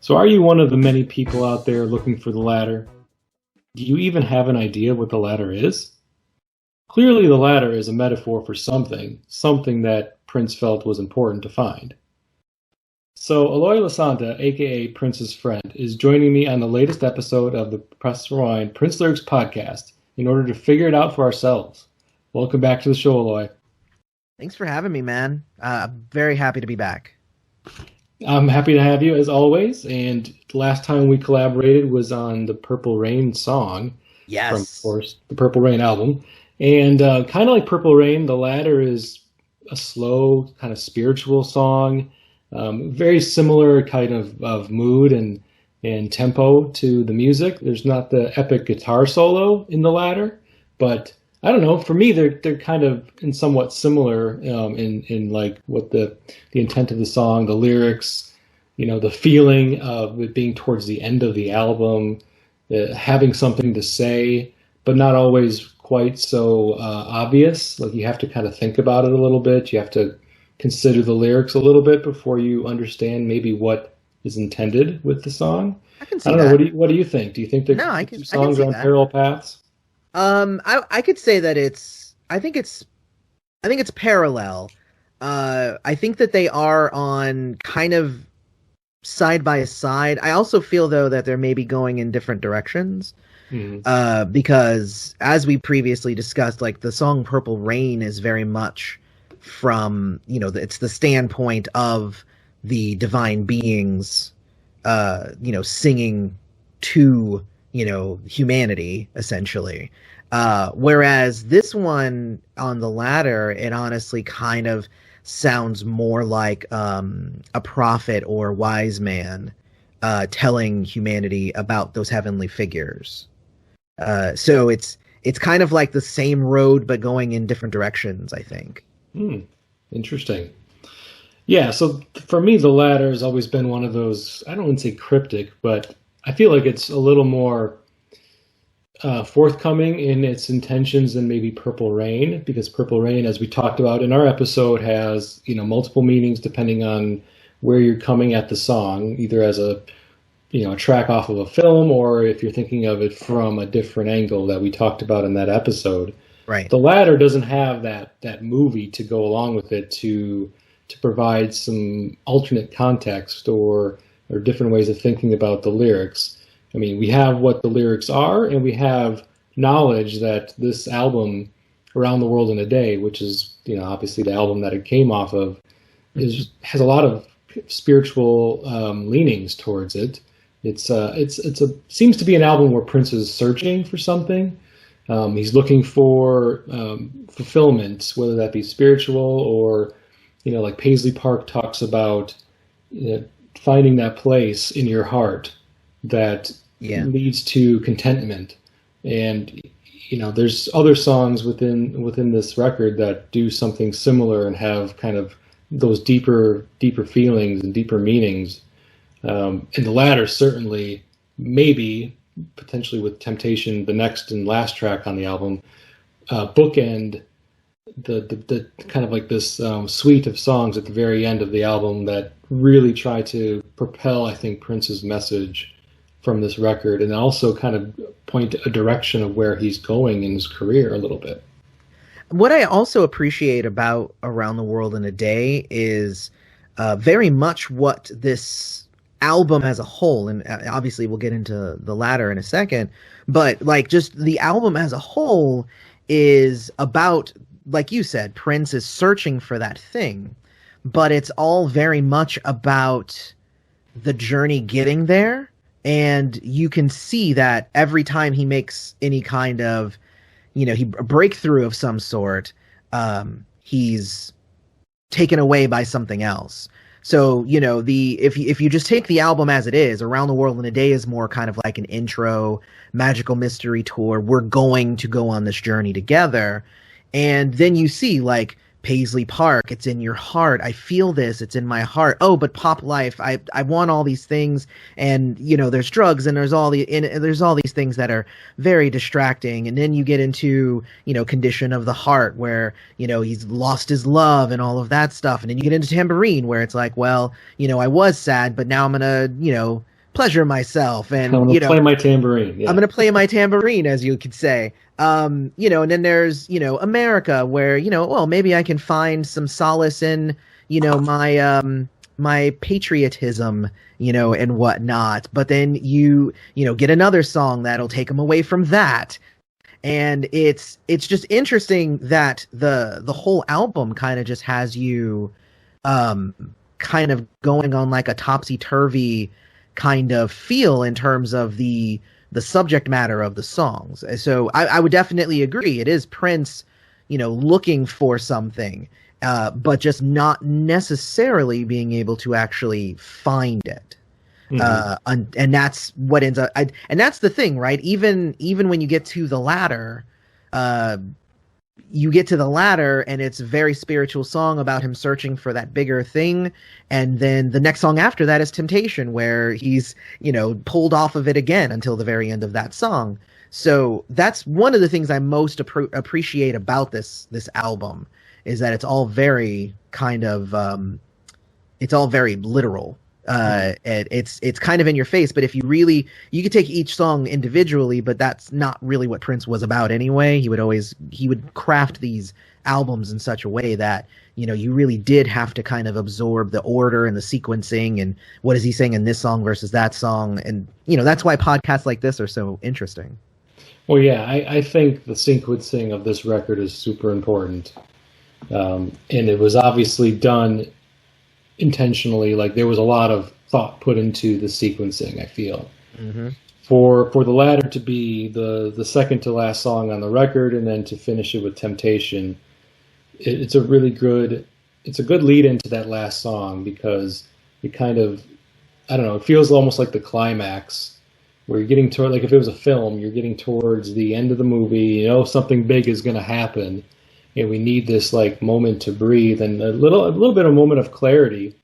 So are you one of the many people out there looking for the ladder? Do you even have an idea what the ladder is? Clearly the ladder is a metaphor for something that Prince felt was important to find. So Eloy Lasanta, aka Prince's friend, is joining me on the latest episode of the Press Rewind Prince Lyrics podcast in order to figure it out for ourselves. Welcome back to the show, Eloy. Thanks for having me, man. I'm very happy to be back. I'm happy to have you as always, and the last time we collaborated was on the Purple Rain song. Yes. From, of course, the Purple Rain album. And kind of like Purple Rain, the ladder is a slow, kind of spiritual song. Very similar kind of mood and tempo to the music. There's not the epic guitar solo in the ladder, but I don't know. For me, they're kind of in somewhat similar in like what the intent of the song, the lyrics, the feeling of it being towards the end of the album, having something to say, but not always quite so obvious. Like you have to kind of think about it a little bit. You have to consider the lyrics a little bit before you understand maybe what is intended with the song. I can see I don't that. know. What do you think? Do you think the two songs are on parallel paths? I could say that I think it's parallel. I think that they are on kind of side by side. I also feel though that they're maybe going in different directions. Mm-hmm. Because as we previously discussed, like the song Purple Rain is very much from, it's the standpoint of the divine beings, singing to, humanity, essentially. Whereas this one on the ladder, it honestly kind of sounds more like a prophet or wise man telling humanity about those heavenly figures. So it's kind of like the same road, but going in different directions, I think. Interesting. Yeah, so for me, the ladder has always been one of those, I don't want to say cryptic, but I feel like it's a little more forthcoming in its intentions than maybe Purple Rain, because Purple Rain, as we talked about in our episode, has multiple meanings depending on where you're coming at the song, either as a track off of a film, or if you're thinking of it from a different angle that we talked about in that episode. Right. The ladder doesn't have that movie to go along with it to provide some alternate context or different ways of thinking about the lyrics. I mean, we have what the lyrics are, and we have knowledge that this album, Around the World in a Day, which is obviously the album that it came off of, has a lot of spiritual leanings towards it. It's seems to be an album where Prince is searching for something. He's looking for fulfillment, whether that be spiritual or, like Paisley Park talks about, finding that place in your heart that leads to contentment. And, there's other songs within this record that do something similar and have kind of those deeper feelings and deeper meanings. And the latter certainly, maybe, potentially with Temptation, the next and last track on the album, bookend the kind of like this suite of songs at the very end of the album that really try to propel, I think, Prince's message from this record, and also kind of point a direction of where he's going in his career a little bit. What I also appreciate about Around the World in a Day is very much what this album as a whole, and obviously we'll get into the latter in a second, but like just the album as a whole is about, like you said, Prince is searching for that thing, but it's all very much about the journey getting there. And you can see that every time he makes any kind of, a breakthrough of some sort, he's taken away by something else. So, if you just take the album as it is, Around the World in a Day is more kind of like an intro, magical mystery tour. We're going to go on this journey together. And then you see like Paisley Park, it's in your heart. I feel this, it's in my heart. Oh, but pop life, I want all these things, and there's drugs, and there's all these things that are very distracting. And then you get into Condition of the Heart, where he's lost his love and all of that stuff. And then you get into Tambourine, where it's like, well, I was sad, but now I'm gonna pleasure myself, I'm and gonna play my tambourine. I'm Yeah. going to play my tambourine, as you could say. And then there's, America, where, well, maybe I can find some solace in, my patriotism, and whatnot. But then get another song that'll take them away from that. And it's just interesting that the whole album kind of just has you, um, kind of going on like a topsy-turvy kind of feel in terms of the subject matter of the songs. So I would definitely agree. It is Prince, looking for something, but just not necessarily being able to actually find it. And that's what ends up, and that's the thing, right? Even when you get to the latter, uh, and it's a very spiritual song about him searching for that bigger thing. And then the next song after that is Temptation, where he's, pulled off of it again until the very end of that song. So that's one of the things I most appreciate about this album, is that it's all very kind of, it's all very literal. It's kind of in your face, but if you could take each song individually, but that's not really what Prince was about anyway. He would craft these albums in such a way that, you really did have to kind of absorb the order and the sequencing and what is he saying in this song versus that song. And, that's why podcasts like this are so interesting. Well, yeah, I think the sequencing of this record is super important. And it was obviously done intentionally. Like, there was a lot of thought put into the sequencing, I feel. Mm-hmm. For the latter to be the second to last song on the record, and then to finish it with Temptation, it's a good lead into that last song, because it kind of, I don't know, it feels almost like the climax, where you're getting toward, like if it was a film, you're getting towards the end of the movie, something big is going to happen, and we need this like moment to breathe and a little bit of moment of clarity.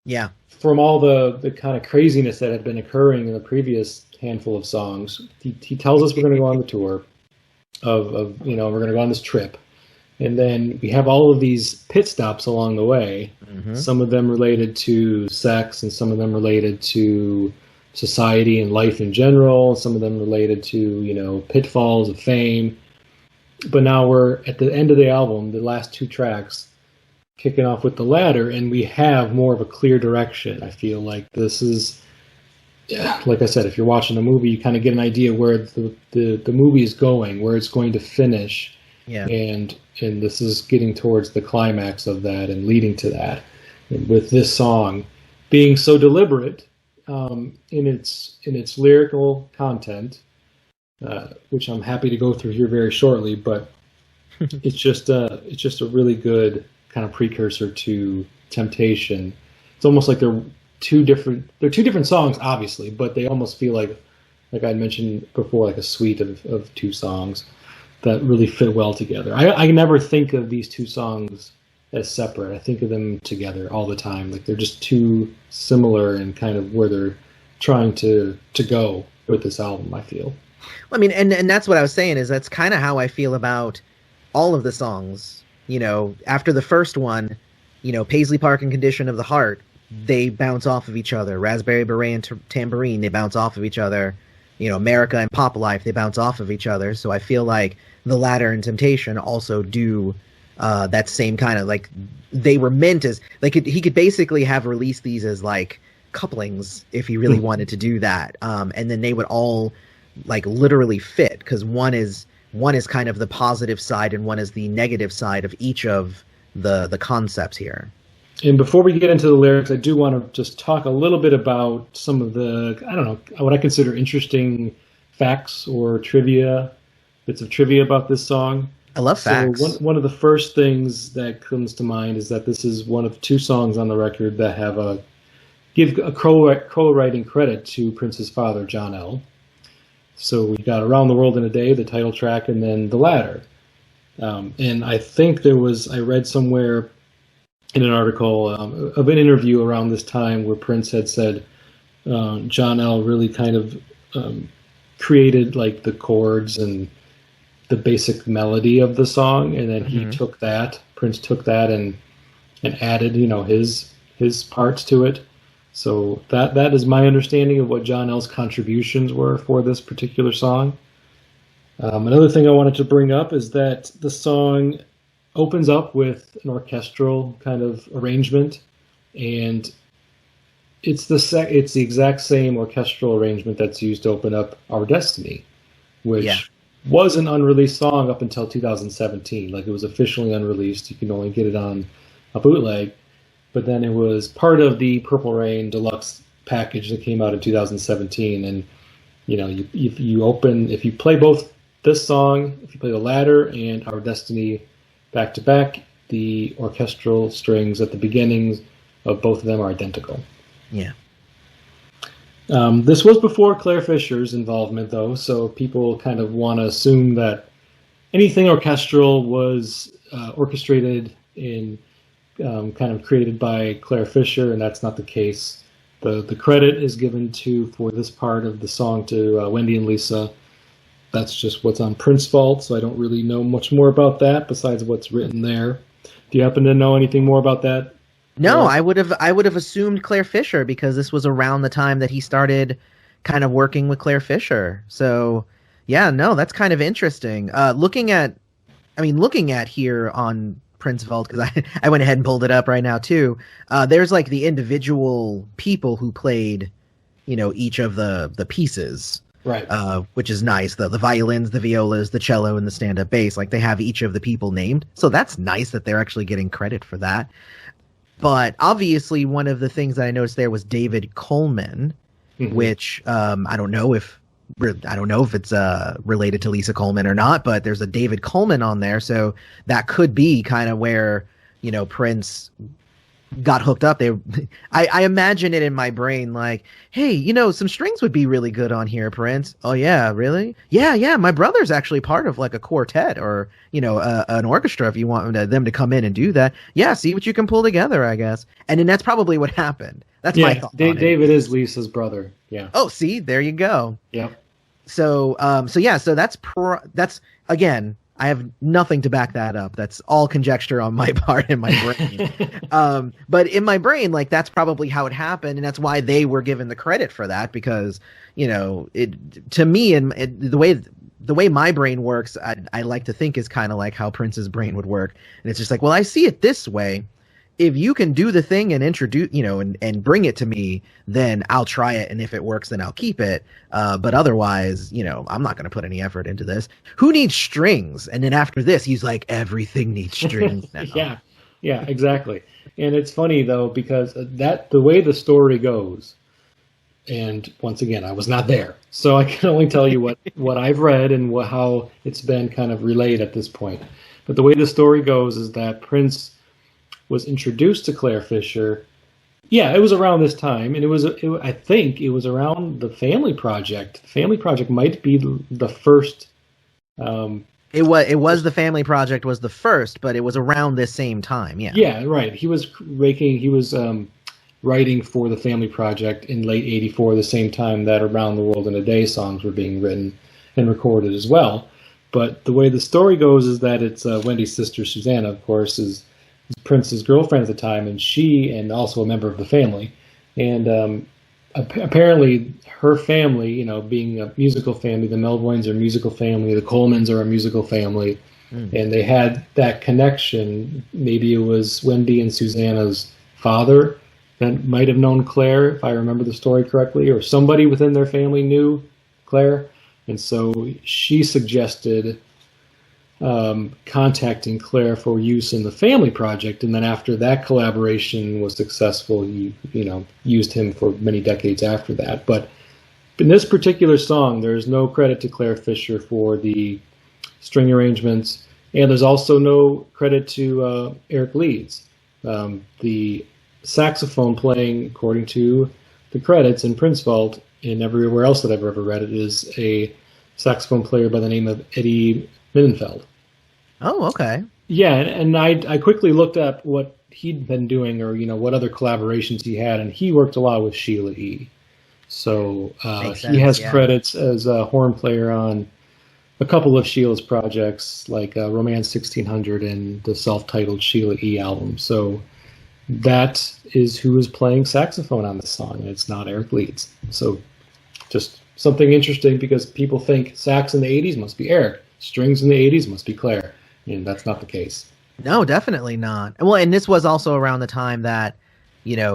Yeah. From all the kind of craziness that had been occurring in the previous handful of songs. He tells us we're going to go on the tour of we're going to go on this trip. And then we have all of these pit stops along the way. Mm-hmm. Some of them related to sex, and some of them related to society and life in general. Some of them related to, pitfalls of fame. But now we're at the end of the album, the last two tracks, kicking off with the latter, and we have more of a clear direction. I feel like this is, like I said, if you're watching a movie, you kind of get an idea where the movie is going, where it's going to finish. Yeah. And this is getting towards the climax of that and leading to that. And with this song being so deliberate in its lyrical content, which I'm happy to go through here very shortly, but it's just a really good kind of precursor to Temptation. It's almost like they're two different songs, obviously, but they almost feel like I mentioned before, like a suite of two songs that really fit well together. I never think of these two songs as separate. I think of them together all the time. Like they're just too similar in kind of where they're trying to go with this album, I feel. I mean, and that's what I was saying, is that's kind of how I feel about all of the songs. After the first one, Paisley Park and Condition of the Heart, they bounce off of each other. Raspberry Beret and Tambourine, they bounce off of each other. America and Pop Life, they bounce off of each other. So I feel like the latter and Temptation also do that same kind of, like, they were meant as, like, he could basically have released these as like couplings if he really wanted to do that. And then they would all like literally fit, because one is kind of the positive side and one is the negative side of each of the concepts here. And before we get into the lyrics, I do want to just talk a little bit about some of the, I don't know, what I consider interesting facts or bits of trivia about this song. I love facts. So one of the first things that comes to mind is that this is one of two songs on the record that have give a co-writing credit to Prince's father, John L. So we got Around the World in a Day, the title track, and then the latter. And I think I read somewhere in an article of an interview around this time where Prince had said John L. really kind of created like the chords and the basic melody of the song, and then Prince took that and added his parts to it. So that is my understanding of what John L's contributions were for this particular song. Another thing I wanted to bring up is that the song opens up with an orchestral kind of arrangement, and it's the exact same orchestral arrangement that's used to open up Our Destiny, which was an unreleased song up until 2017. Like, it was officially unreleased. You can only get it on a bootleg, but then it was part of the Purple Rain Deluxe package that came out in 2017. And if you play both this song, if you play the latter and Our Destiny back to back, the orchestral strings at the beginnings of both of them are identical. Yeah. This was before Claire Fisher's involvement, though, so people kind of want to assume that anything orchestral was orchestrated and kind of created by Claire Fisher, and that's not the case. The credit is given for this part of the song to Wendy and Lisa. That's just what's on Prince Vault, so I don't really know much more about that besides what's written there. Do you happen to know anything more about that? No, I would have assumed Claire Fisher, because this was around the time that he started kind of working with Claire Fisher. So, yeah, no, that's kind of interesting. Looking at here on Prince Vault, because I went ahead and pulled it up right now too. There's like the individual people who played, each of the pieces. Right. Which is nice. The violins, the violas, the cello, and the stand-up bass. Like, they have each of the people named. So that's nice that they're actually getting credit for that. But obviously, one of the things that I noticed there was David Coleman, which I don't know if it's related to Lisa Coleman or not. But there's a David Coleman on there, so that could be kind of where Prince got hooked up. I imagine it in my brain like, hey, some strings would be really good on here, Prince. Oh yeah, really? Yeah. My brother's actually part of like a quartet or an orchestra. If you want them to come in and do that, yeah, see what you can pull together, I guess. And then that's probably what happened. That's my thought. David is Lisa's brother. Yeah. Oh, see, there you go. Yeah. So that's again. I have nothing to back that up. That's all conjecture on my part in my brain. But in my brain, like, that's probably how it happened, and that's why they were given the credit for that, because, to me, and the way my brain works, I like to think is kind of like how Prince's brain would work. And it's just like, well, I see it this way. If you can do the thing and introduce, and bring it to me, then I'll try it. And if it works, then I'll keep it. But otherwise, I'm not going to put any effort into this. Who needs strings? And then after this, he's like, everything needs strings now. Yeah, exactly. And it's funny, though, because the way the story goes, and once again, I was not there, so I can only tell you what I've read and how it's been kind of relayed at this point. But the way the story goes is that Prince was introduced to Claire Fisher. Yeah, it was around this time, and I think it was around the Family Project. The Family Project might be the first. It was the Family Project was the first, but it was around this same time. Yeah. Yeah, right. He was writing for the Family Project in late '84, the same time that Around the World in a Day songs were being written and recorded as well. But the way the story goes is that it's Wendy's sister Susanna, of course, is Prince's girlfriend at the time, and also a member of the family. And apparently her family, being a musical family, the Melvoins are a musical family, the Colemans are a musical family, and they had that connection. Maybe it was Wendy and Susanna's father that might have known Claire, if I remember the story correctly, or somebody within their family knew Claire. And so she suggested contacting Claire for use in the Family Project, and then after that collaboration was successful, he used him for many decades after that. But in this particular song, there's no credit to Claire Fisher for the string arrangements, and there's also no credit to Eric Leeds. The saxophone playing, according to the credits in Prince Vault and everywhere else that I've ever read it, is a saxophone player by the name of Eddie Minenfeld. Oh, okay. Yeah, and I quickly looked up what he'd been doing, or what other collaborations he had, and he worked a lot with Sheila E. So he has credits as a horn player on a couple of Sheila's projects, like Romance 1600 and the self-titled Sheila E. album. So that is who is playing saxophone on this song. It's not Eric Leeds. So just something interesting, because people think sax in the 80s must be Eric, strings in the 80s must be Claire, and that's not the case. No, definitely not. Well, and this was also around the time that,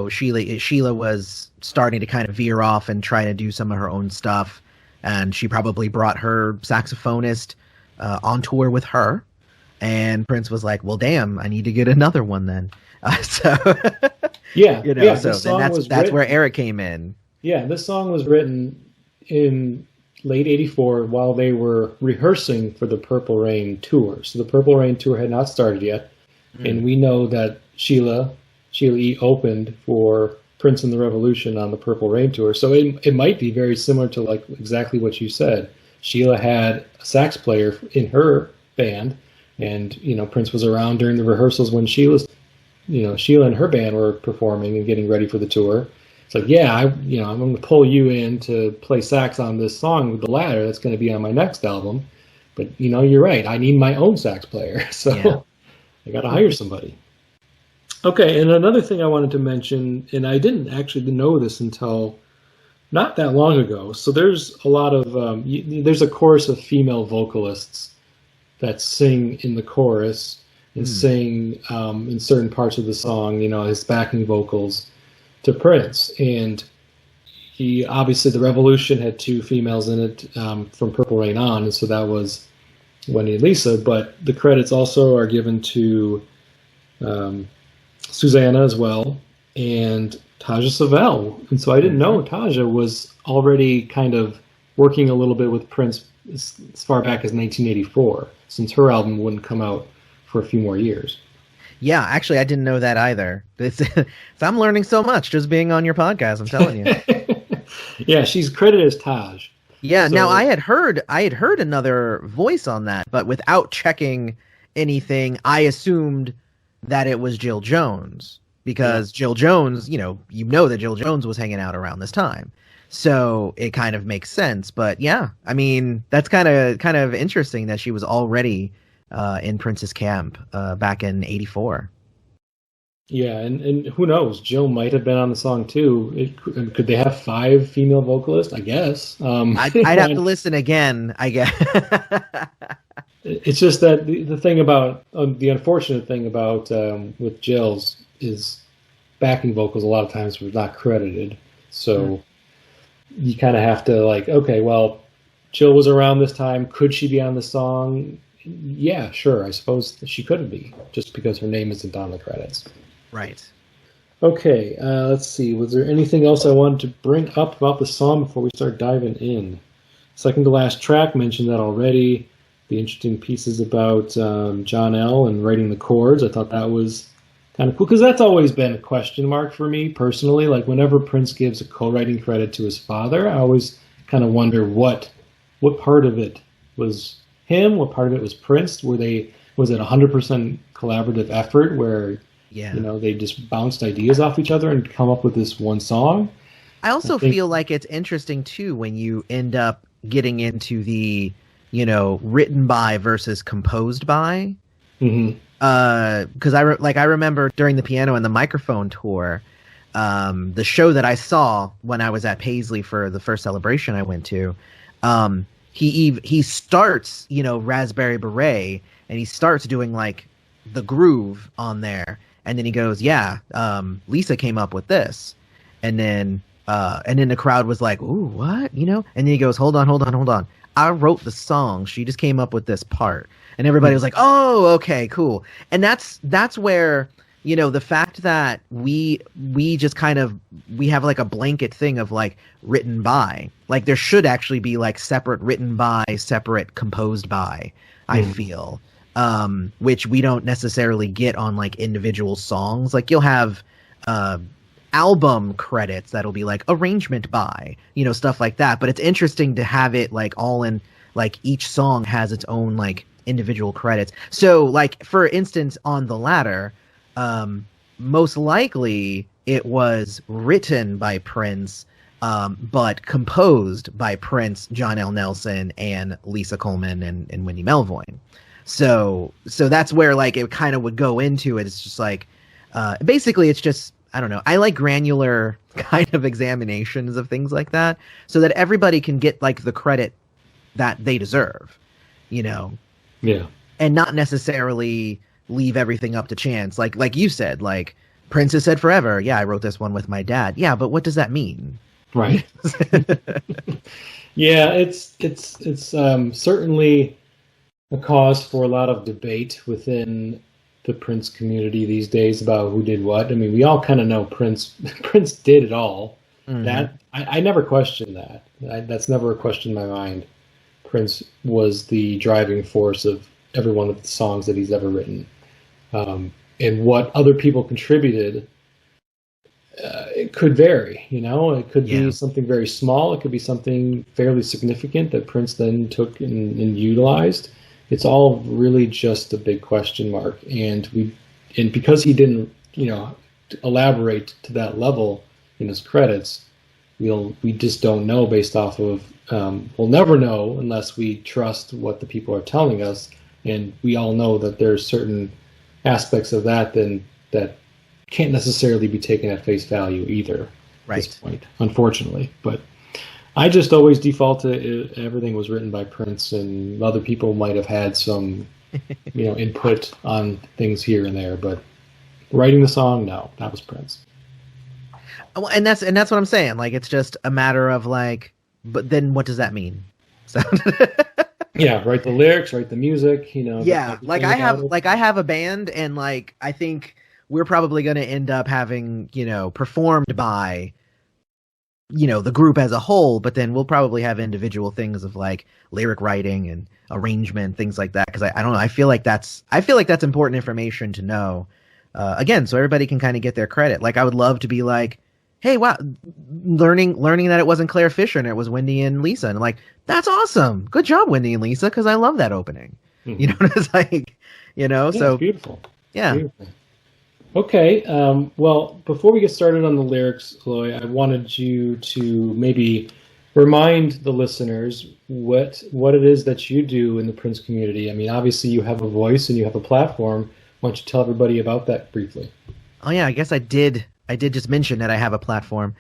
Sheila was starting to kind of veer off and try to do some of her own stuff, and she probably brought her saxophonist on tour with her, and Prince was like, well, damn, I need to get another one then. So that's where Eric came in. Yeah, this song was written in late 84 while they were rehearsing for the Purple Rain tour. So the Purple Rain tour had not started yet, and we know that Sheila E. opened for Prince and the Revolution on the Purple Rain tour. So it might be very similar to like exactly what you said. Sheila had a sax player in her band, and Prince was around during the rehearsals when Sheila and her band were performing and getting ready for the tour. It's like, I'm going to pull you in to play sax on this song with the ladder that's going to be on my next album. But, you're right. I need my own sax player. So I got to hire somebody. Okay, and another thing I wanted to mention, and I didn't actually know this until not that long ago. So there's a lot of, there's a chorus of female vocalists that sing in the chorus and sing in certain parts of the song, his backing vocals to Prince. And he, obviously, the Revolution had two females in it from Purple Rain on, and so that was Wendy and Lisa. But the credits also are given to Susanna as well, and Taja Savell. And so I didn't know Taja was already kind of working a little bit with Prince as far back as 1984, since her album wouldn't come out for a few more years. Yeah, actually, I didn't know that either. I'm learning so much just being on your podcast, I'm telling you. Yeah, she's credited as Taj. Yeah, so, now I had heard another voice on that, but without checking anything, I assumed that it was Jill Jones, because Jill Jones, that Jill Jones was hanging out around this time. So it kind of makes sense. But yeah, I mean, that's kind of interesting that she was already in Prince's camp back in 84. Yeah, and who knows? Jill might have been on the song too. Could they have 5 female vocalists? I guess. I'd have to listen again, I guess. It's just that the thing about the unfortunate thing about with Jill's is backing vocals a lot of times were not credited. So you kind of have to okay, well, Jill was around this time. Could she be on the song? Yeah, sure. I suppose she couldn't be, just because her name isn't on the credits. Right. Okay, let's see. Was there anything else I wanted to bring up about the song before we start diving in? Second to last track, mentioned that already. The interesting pieces about John L. and writing the chords. I thought that was kind of cool, because that's always been a question mark for me personally. Like, whenever Prince gives a co-writing credit to his father, I always kind of wonder what part of it was him, what part of it was Prince. Was it 100% collaborative effort where they just bounced ideas off each other and come up with this one song? I also feel like it's interesting too when you end up getting into the written by versus composed by. Because I remember during the Piano and the Microphone tour, the show that I saw when I was at Paisley for the first celebration I went to, he starts, Raspberry Beret, and he starts doing the groove on there, and then he goes, Lisa came up with this, and then the crowd was like, ooh, what, and then he goes, hold on, I wrote the song, she just came up with this part, and everybody was like, oh, okay, cool. And that's where the fact that we just kind of, we have a blanket thing of written by, there should actually be separate written by, separate composed by, I feel, which we don't necessarily get on individual songs. You'll have album credits that'll be arrangement by, stuff like that. But it's interesting to have it all in, each song has its own individual credits. So for instance, on The Ladder, most likely it was written by Prince, but composed by Prince, John L. Nelson, and Lisa Coleman and Wendy Melvoin. So that's where it kind of would go into it. It's just Basically, it's just, I don't know. I like granular kind of examinations of things like that so that everybody can get like the credit that they deserve, you know, Yeah. and not necessarily leave everything up to chance. Like you said, like Prince has said forever. Yeah, I wrote this one with my dad. Yeah, but what does that mean? Right. Yeah, it's certainly a cause for a lot of debate within the Prince community these days about who did what. I mean, we all kind of know Prince. Prince did it all. That I never questioned that. That's never a question in my mind. Prince was the driving force of every one of the songs that he's ever written, and what other people contributed. It could vary, you know. It could be something very small. It could be something fairly significant that Prince then took and utilized. It's all really just a big question mark, and because he didn't, you know, elaborate to that level in his credits, we just don't know based off of. We'll never know unless we trust what the people are telling us, and we all know that there's certain aspects of that that can't necessarily be taken at face value either at this point, unfortunately. But I just always default to everything was written by Prince, and other people might have had some, you know, input on things here and there. But writing the song, no, that was Prince. Well, and that's what I'm saying. Like, it's just a matter of like, but then what does that mean? So. Yeah, write the lyrics, write the music. You know. Yeah, like I have a band, and like I think we're probably going to end up having, you know, performed by, you know, the group as a whole, but then we'll probably have individual things of like lyric writing and arrangement, things like that. Cause I don't know. I feel like that's important information to know, again, so everybody can kind of get their credit. Like I would love to be like, hey, wow, learning that it wasn't Claire Fisher and it was Wendy and Lisa. And like, that's awesome. Good job, Wendy and Lisa. Cause I love that opening, you know, it's like, you know, yeah, so it's beautiful. Yeah. Beautiful. Okay, well, before we get started on the lyrics, Eloy, I wanted you to maybe remind the listeners what it is that you do in the Prince community. I mean, obviously you have a voice and you have a platform. Why don't you tell everybody about that briefly? Oh yeah, I guess I did just mention that I have a platform.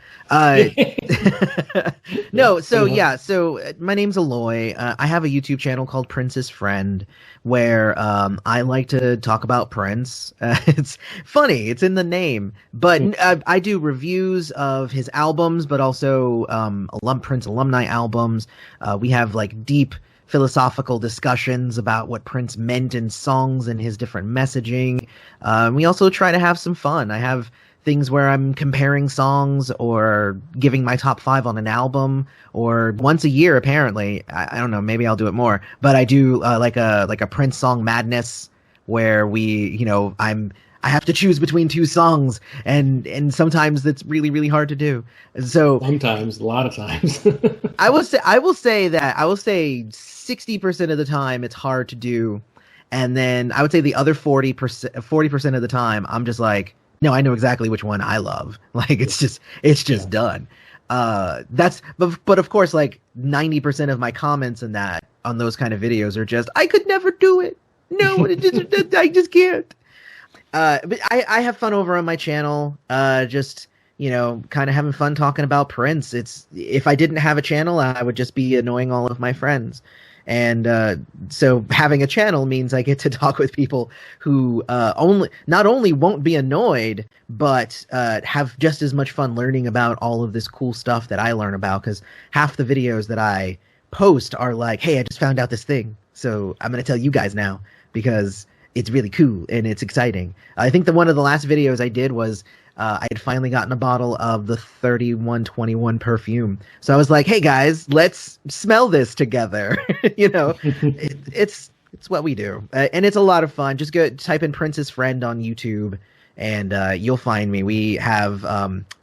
No, so yeah, so my name's Eloy. I have a YouTube channel called Prince's Friend where I like to talk about Prince. It's funny, it's in the name, but I do reviews of his albums, but also Prince alumni albums. We have like deep philosophical discussions about what Prince meant in songs and his different messaging. We also try to have some fun. I have things where I'm comparing songs or giving my top 5 on an album, or once a year, apparently. I don't know, maybe I'll do it more, but I do like a Prince song madness where I have to choose between 2 songs, and sometimes that's really, really hard to do. So sometimes, a lot of times. I will say 60% of the time it's hard to do, and then I would say the other 40% of the time I'm just like, no, I know exactly which one I love. Like it's just done. But of course, like 90% of my comments on those kind of videos are just, I could never do it. No, I just can't. But I have fun over on my channel. Just, you know, kind of having fun talking about Prince. If I didn't have a channel, I would just be annoying all of my friends. And so having a channel means I get to talk with people who not only won't be annoyed, but have just as much fun learning about all of this cool stuff that I learn about. Because half the videos that I post are like, hey, I just found out this thing, so I'm going to tell you guys now because it's really cool and it's exciting. I think one of the last videos I did was I had finally gotten a bottle of the 3121 perfume. So I was like, hey guys, let's smell this together. You know, it's what we do. And it's a lot of fun. Just go type in Prince's Friend on YouTube and you'll find me. We have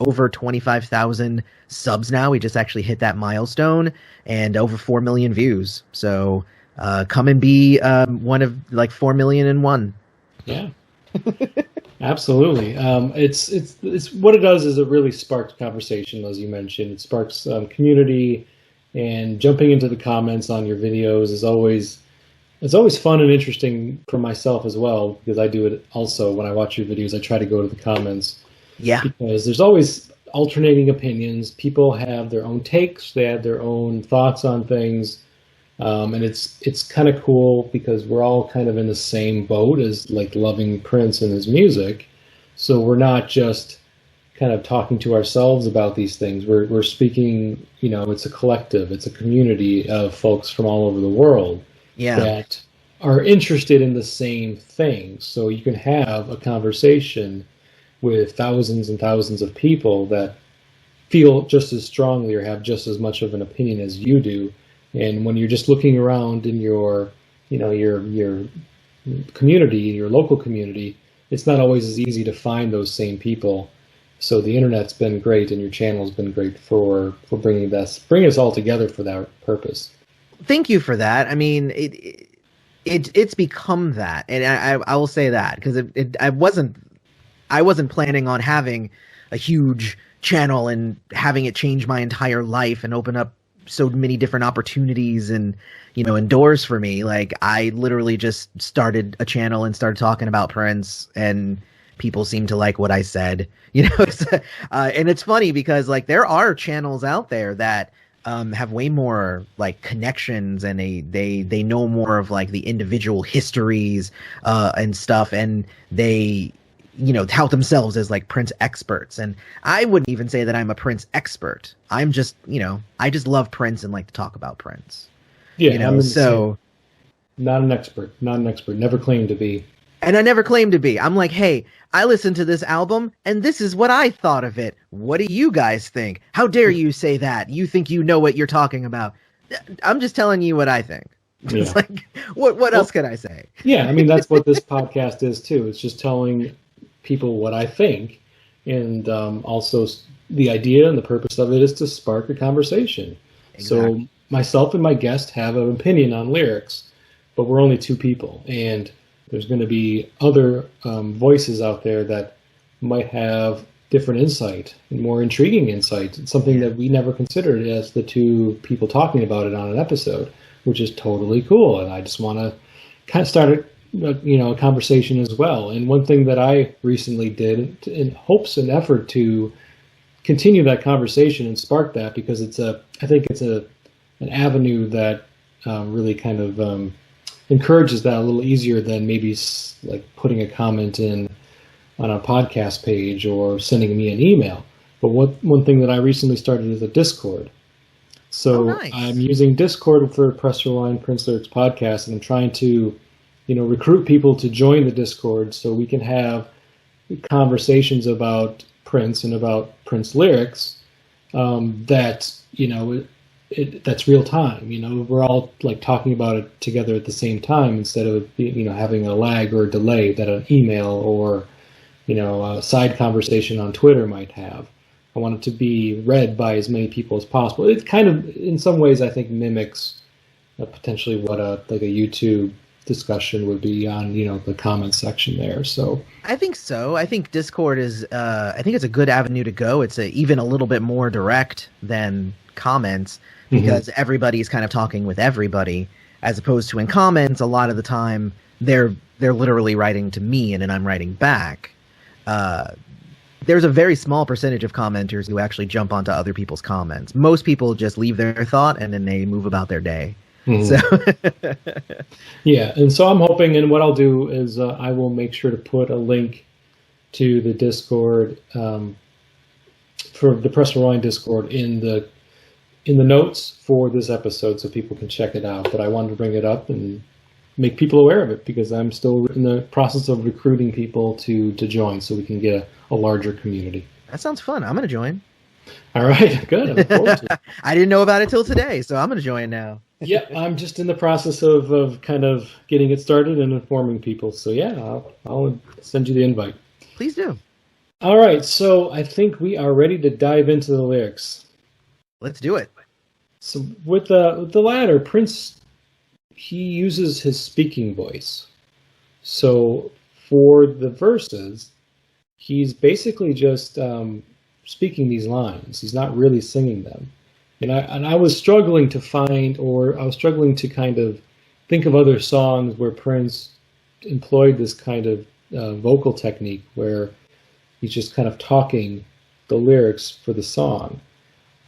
over 25,000 subs now. We just actually hit that milestone, and over 4 million views. So come and be one of like 4 million and one. Yeah. Absolutely. It's what it does is it really sparks conversation, as you mentioned. It sparks community, and jumping into the comments on your videos is always It's always fun and interesting for myself as well, because I do it also when I watch your videos. I try to go to the comments Yeah. because there's always alternating opinions. People have their own takes, they have their own thoughts on things, and it's kind of cool because we're all kind of in the same boat as like loving Prince and his music. So we're not just kind of talking to ourselves about these things. We're speaking. It's a collective, it's a community of folks from all over the world Yeah. that are interested in the same thing. So you can have a conversation with thousands and thousands of people that feel just as strongly or have just as much of an opinion as you do. And when you're just looking around in your community, your local community, it's not always as easy to find those same people. So the internet's been great, and your channel's been great for bringing us all together for that purpose. Thank you for that. I mean, it's become that, and I will say that because I wasn't planning on having a huge channel and having it change my entire life and open up so many different opportunities and and doors for me. Like, I literally just started a channel and started talking about Prince, and people seem to like what I said. And it's funny because like there are channels out there that have way more like connections, and they know more of like the individual histories and stuff, and they tout themselves as like Prince experts. And I wouldn't even say that I'm a Prince expert. I'm just I just love Prince and like to talk about Prince. Yeah, So not an expert, never claimed to be. and I never claimed to be. I'm like, hey, I listened to this album and this is what I thought of it. What do you guys think? How dare you say that? You think you know what you're talking about? I'm just telling you what I think. Yeah. It's like, what else can I say? Yeah, I mean, that's what this podcast is too. It's just telling people what I think, and also the idea and the purpose of it is to spark a conversation. Exactly. So myself and my guest have an opinion on lyrics, but we're only two people, and there's going to be other voices out there that might have different insight and more intriguing insight. It's something that we never considered as the two people talking about it on an episode, which is totally cool. And I just want to kind of start a conversation as well. And one thing that I recently did in hopes and effort to continue that conversation and spark that, because I think it's an avenue that really kind of encourages that a little easier than maybe like putting a comment in on a podcast page or sending me an email. But one thing that I recently started is a Discord. So nice. I'm using Discord for Press Rewind Prince Lyrics podcast, and I'm trying to, recruit people to join the Discord so we can have conversations about Prince and about Prince lyrics that's real time. We're all like talking about it together at the same time instead of having a lag or a delay that an email or a side conversation on Twitter might have. I want it to be read by as many people as possible. It kind of, in some ways, I think mimics potentially what a YouTube discussion would be on the comment section there. So I think so. I think Discord is I think it's a good avenue to go. It's even a little bit more direct than comments because everybody's kind of talking with everybody, as opposed to in comments a lot of the time they're literally writing to me and then I'm writing back. There's a very small percentage of commenters who actually jump onto other people's comments. Most people just leave their thought and then they move about their day. So yeah, and so I'm hoping, and what I'll do is I will make sure to put a link to the Discord for the Press Rewind Discord in the notes for this episode, so people can check it out. But I wanted to bring it up and make people aware of it because I'm still in the process of recruiting people to join, so we can get a larger community. That sounds fun. I'm going to join. All right, good. I look forward to it. I didn't know about it till today, so I'm going to join now. Yeah, I'm just in the process of kind of getting it started and informing people. So yeah, I'll send you the invite. Please do. All right, so I think we are ready to dive into the lyrics. Let's do it. So with the latter, Prince, he uses his speaking voice. So for the verses, he's basically just speaking these lines. He's not really singing them. And I was struggling to find, or I was struggling to kind of think of other songs where Prince employed this kind of vocal technique where he's just kind of talking the lyrics for the song.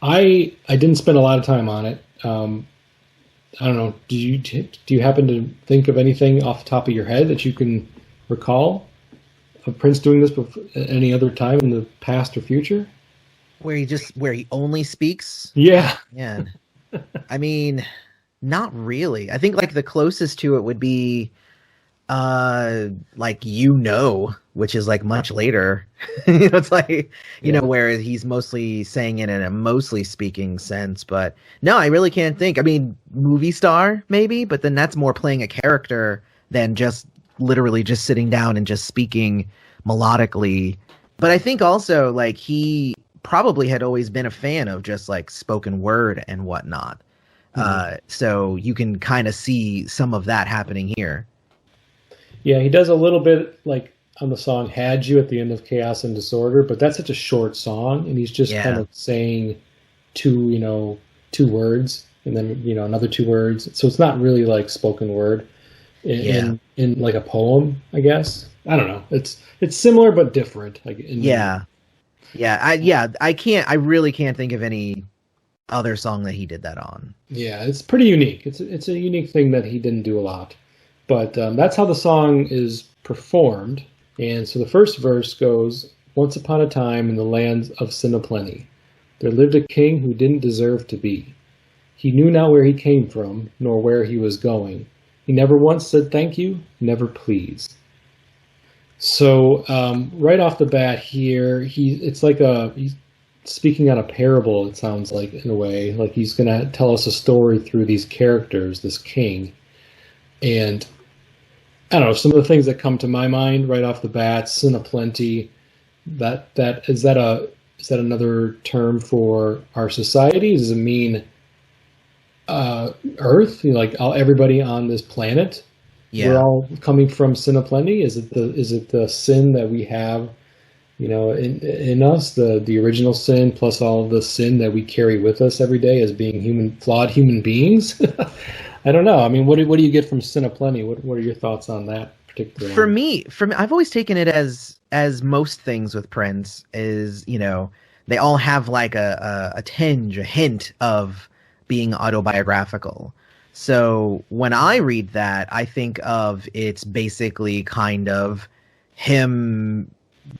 I didn't spend a lot of time on it. I don't know. Do you happen to think of anything off the top of your head that you can recall of Prince doing this at any other time in the past or future? Where he only speaks? Yeah. Man. I mean, not really. I think like the closest to it would be like which is like much later. It's like where he's mostly saying it in a mostly speaking sense. But no, I really can't think. I mean, movie star maybe, but then that's more playing a character than just literally just sitting down and just speaking melodically. But I think also like he probably had always been a fan of just like spoken word and whatnot. So you can kind of see some of that happening here. Yeah, he does a little bit like on the song Had You at the end of Chaos and Disorder, but that's such a short song, and he's just kind of saying two words and then, another two words. So it's not really like spoken word in like a poem, I guess. I don't know. It's similar but different. I really can't think of any other song that he did that on. Yeah, it's pretty unique. It's a unique thing that he didn't do a lot. But that's how the song is performed. And so the first verse goes, "Once upon a time in the land of sin aplenty, there lived a king who didn't deserve to be. He knew not where he came from, nor where he was going. He never once said thank you, never please." So right off the bat here, he's speaking on a parable, it sounds like, in a way. Like he's going to tell us a story through these characters, this king. And I don't know, some of the things that come to my mind right off the bat, sin aplenty, is that another term for our society? Does it mean Earth? Like everybody on this planet? Yeah. We're all coming from sin aplenty? Is it the sin that we have, in us, the original sin, plus all the sin that we carry with us every day as being flawed human beings? I don't know. I mean, what do you get from sin aplenty? What are your thoughts on that particular? For me, I've always taken it as most things with Prince is, they all have like a tinge, a hint of being autobiographical. So when I read that, I think of it's basically kind of him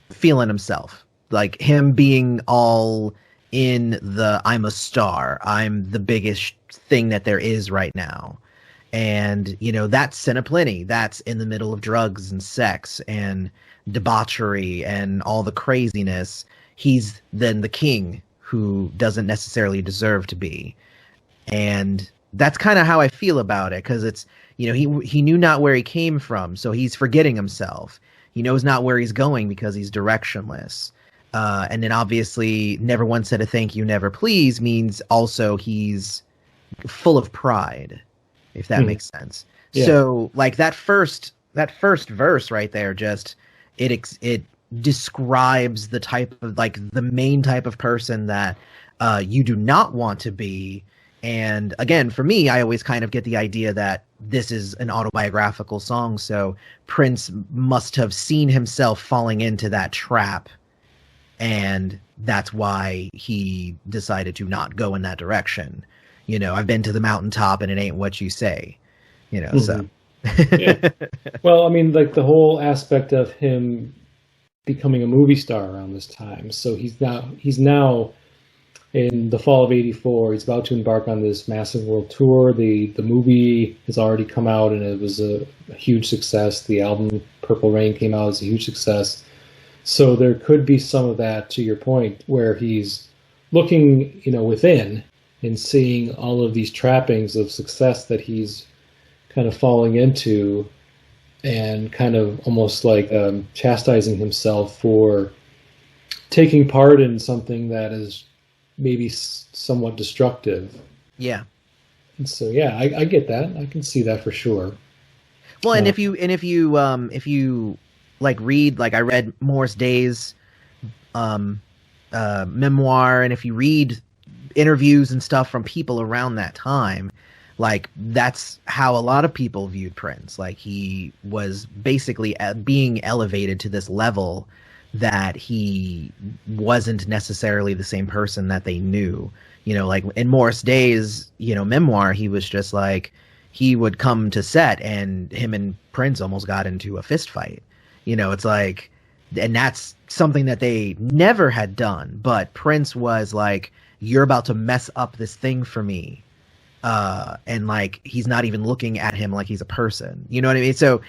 feeling himself, like him being all in the I'm a star, I'm the biggest thing that there is right now. And, that's sin aplenty. That's in the middle of drugs and sex and debauchery and all the craziness. He's then the king who doesn't necessarily deserve to be. And that's kind of how I feel about it, because it's, he knew not where he came from, so he's forgetting himself. He knows not where he's going because he's directionless. And then obviously never once said a thank you, never please means also he's full of pride, if that makes sense. Yeah. So like that first verse right there, just it describes the type of, like, the main type of person that you do not want to be. And again, for me, I always kind of get the idea that this is an autobiographical song, so Prince must have seen himself falling into that trap, and that's why he decided to not go in that direction. I've been to the mountaintop and it ain't what you say, so. Yeah. Well, I mean, like the whole aspect of him becoming a movie star around this time. So he's now in the fall of '84, he's about to embark on this massive world tour. The movie has already come out and it was a huge success. The album Purple Rain came out as a huge success. So there could be some of that, to your point, where he's looking, within and seeing all of these trappings of success that he's kind of falling into, and kind of almost like chastising himself for taking part in something that is maybe somewhat destructive. Yeah. And so, yeah, I get that. I can see that for sure. Well, and if you like read, like I read Morris Day's memoir, and if you read interviews and stuff from people around that time, Like, that's how a lot of people viewed Prince. Like, he was basically being elevated to this level that he wasn't necessarily the same person that they knew. You know, like in Morris Day's, memoir, he was just like, he would come to set and him and Prince almost got into a fist fight. It's like, and that's something that they never had done. But Prince was like, you're about to mess up this thing for me. And like, he's not even looking at him like he's a person. You know what I mean? So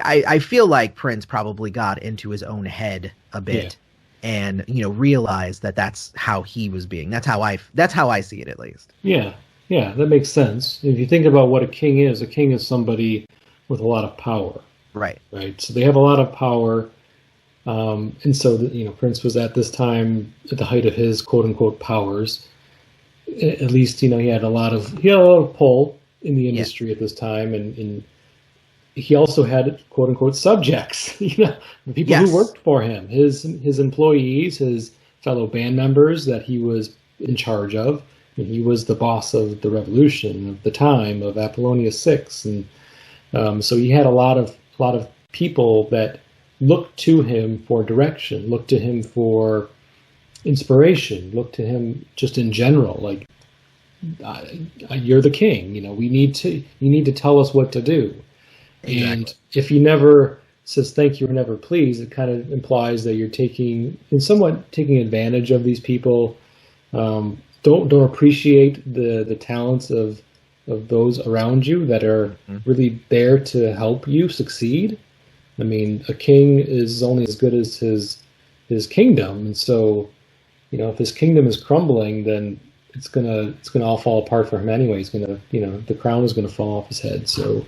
I feel like Prince probably got into his own head a bit and, realized that that's how he was being. That's how I see it, at least. Yeah. Yeah, that makes sense. If you think about what a king is somebody with a lot of power. Right. Right. So they have a lot of power. And so, Prince was at this time at the height of his quote unquote powers. At least, he had a lot of pull in the industry at this time. And he also had quote unquote subjects, the people who worked for him, his employees, his fellow band members that he was in charge of. And he was the boss of the revolution of the time, of Apollonia 6. And so he had a lot of people that looked to him for direction, looked to him for inspiration, looked to him just in general, like, you're the king, you need to tell us what to do. Exactly. And if he never says thank you or never please, it kind of implies that you're taking advantage of these people. Don't appreciate the talents of those around you that are really there to help you succeed. I mean, a king is only as good as his kingdom, and so, if his kingdom is crumbling, then it's gonna all fall apart for him anyway. He's gonna, the crown is gonna fall off his head. So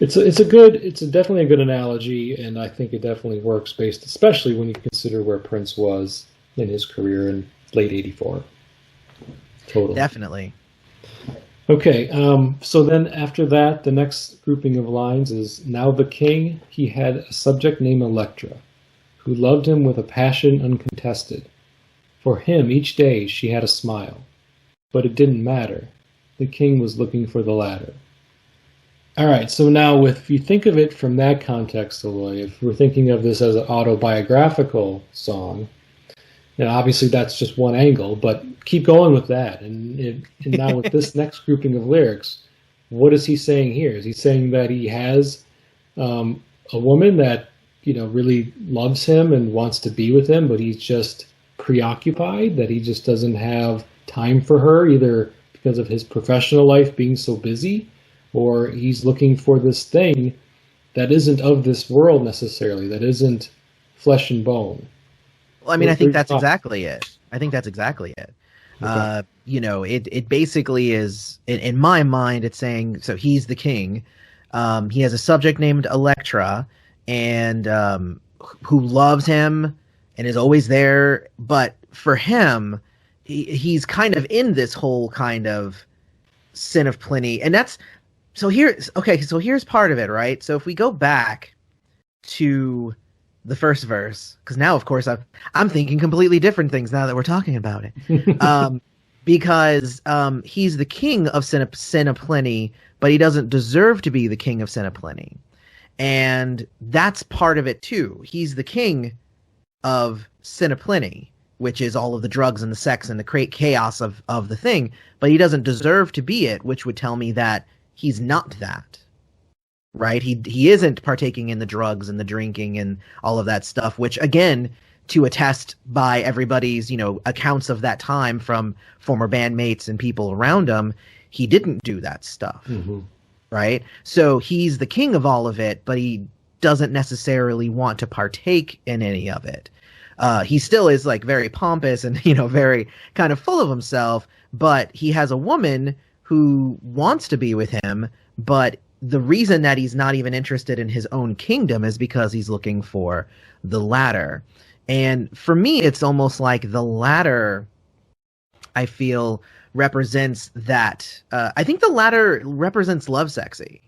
it's definitely a good analogy, and I think it definitely works especially when you consider where Prince was in his career in late '84. Totally. Definitely. Okay, so then after that, the next grouping of lines is, now the king, he had a subject named Electra, who loved him with a passion uncontested. For him, each day she had a smile. But it didn't matter. The king was looking for the ladder. All right, so now if you think of it from that context, Eloy, if we're thinking of this as an autobiographical song, now obviously that's just one angle, but keep going with that. And now with this next grouping of lyrics, what is he saying here? Is he saying that he has a woman that, really loves him and wants to be with him, but he's just preoccupied, that he just doesn't have time for her, either because of his professional life being so busy, or he's looking for this thing that isn't of this world necessarily, that isn't flesh and bone? Well, I mean, I think that's exactly it. Okay. It basically is, in my mind, it's saying, so he's the king. He has a subject named Electra, and who loves him and is always there. But for him, he's kind of in this whole kind of sin of plenty. And here's part of it, right? So if we go back to the first verse, because now, of course, I'm thinking completely different things now that we're talking about it. Because he's the king of sin of plenty, but he doesn't deserve to be the king of sin of plenty. And that's part of it, too. He's the king of sin of plenty, which is all of the drugs and the sex and the chaos of the thing, but he doesn't deserve to be it, which would tell me that he's not that. Right? He isn't partaking in the drugs and the drinking and all of that stuff, which, again, to attest by everybody's, accounts of that time from former bandmates and people around him, he didn't do that stuff. Mm-hmm. Right? So he's the king of all of it, but he doesn't necessarily want to partake in any of it. He still is like very pompous and, very kind of full of himself, but he has a woman who wants to be with him, but the reason that he's not even interested in his own kingdom is because he's looking for the ladder. And for me, it's almost like the ladder, I feel, represents that. I think the ladder represents Lovesexy.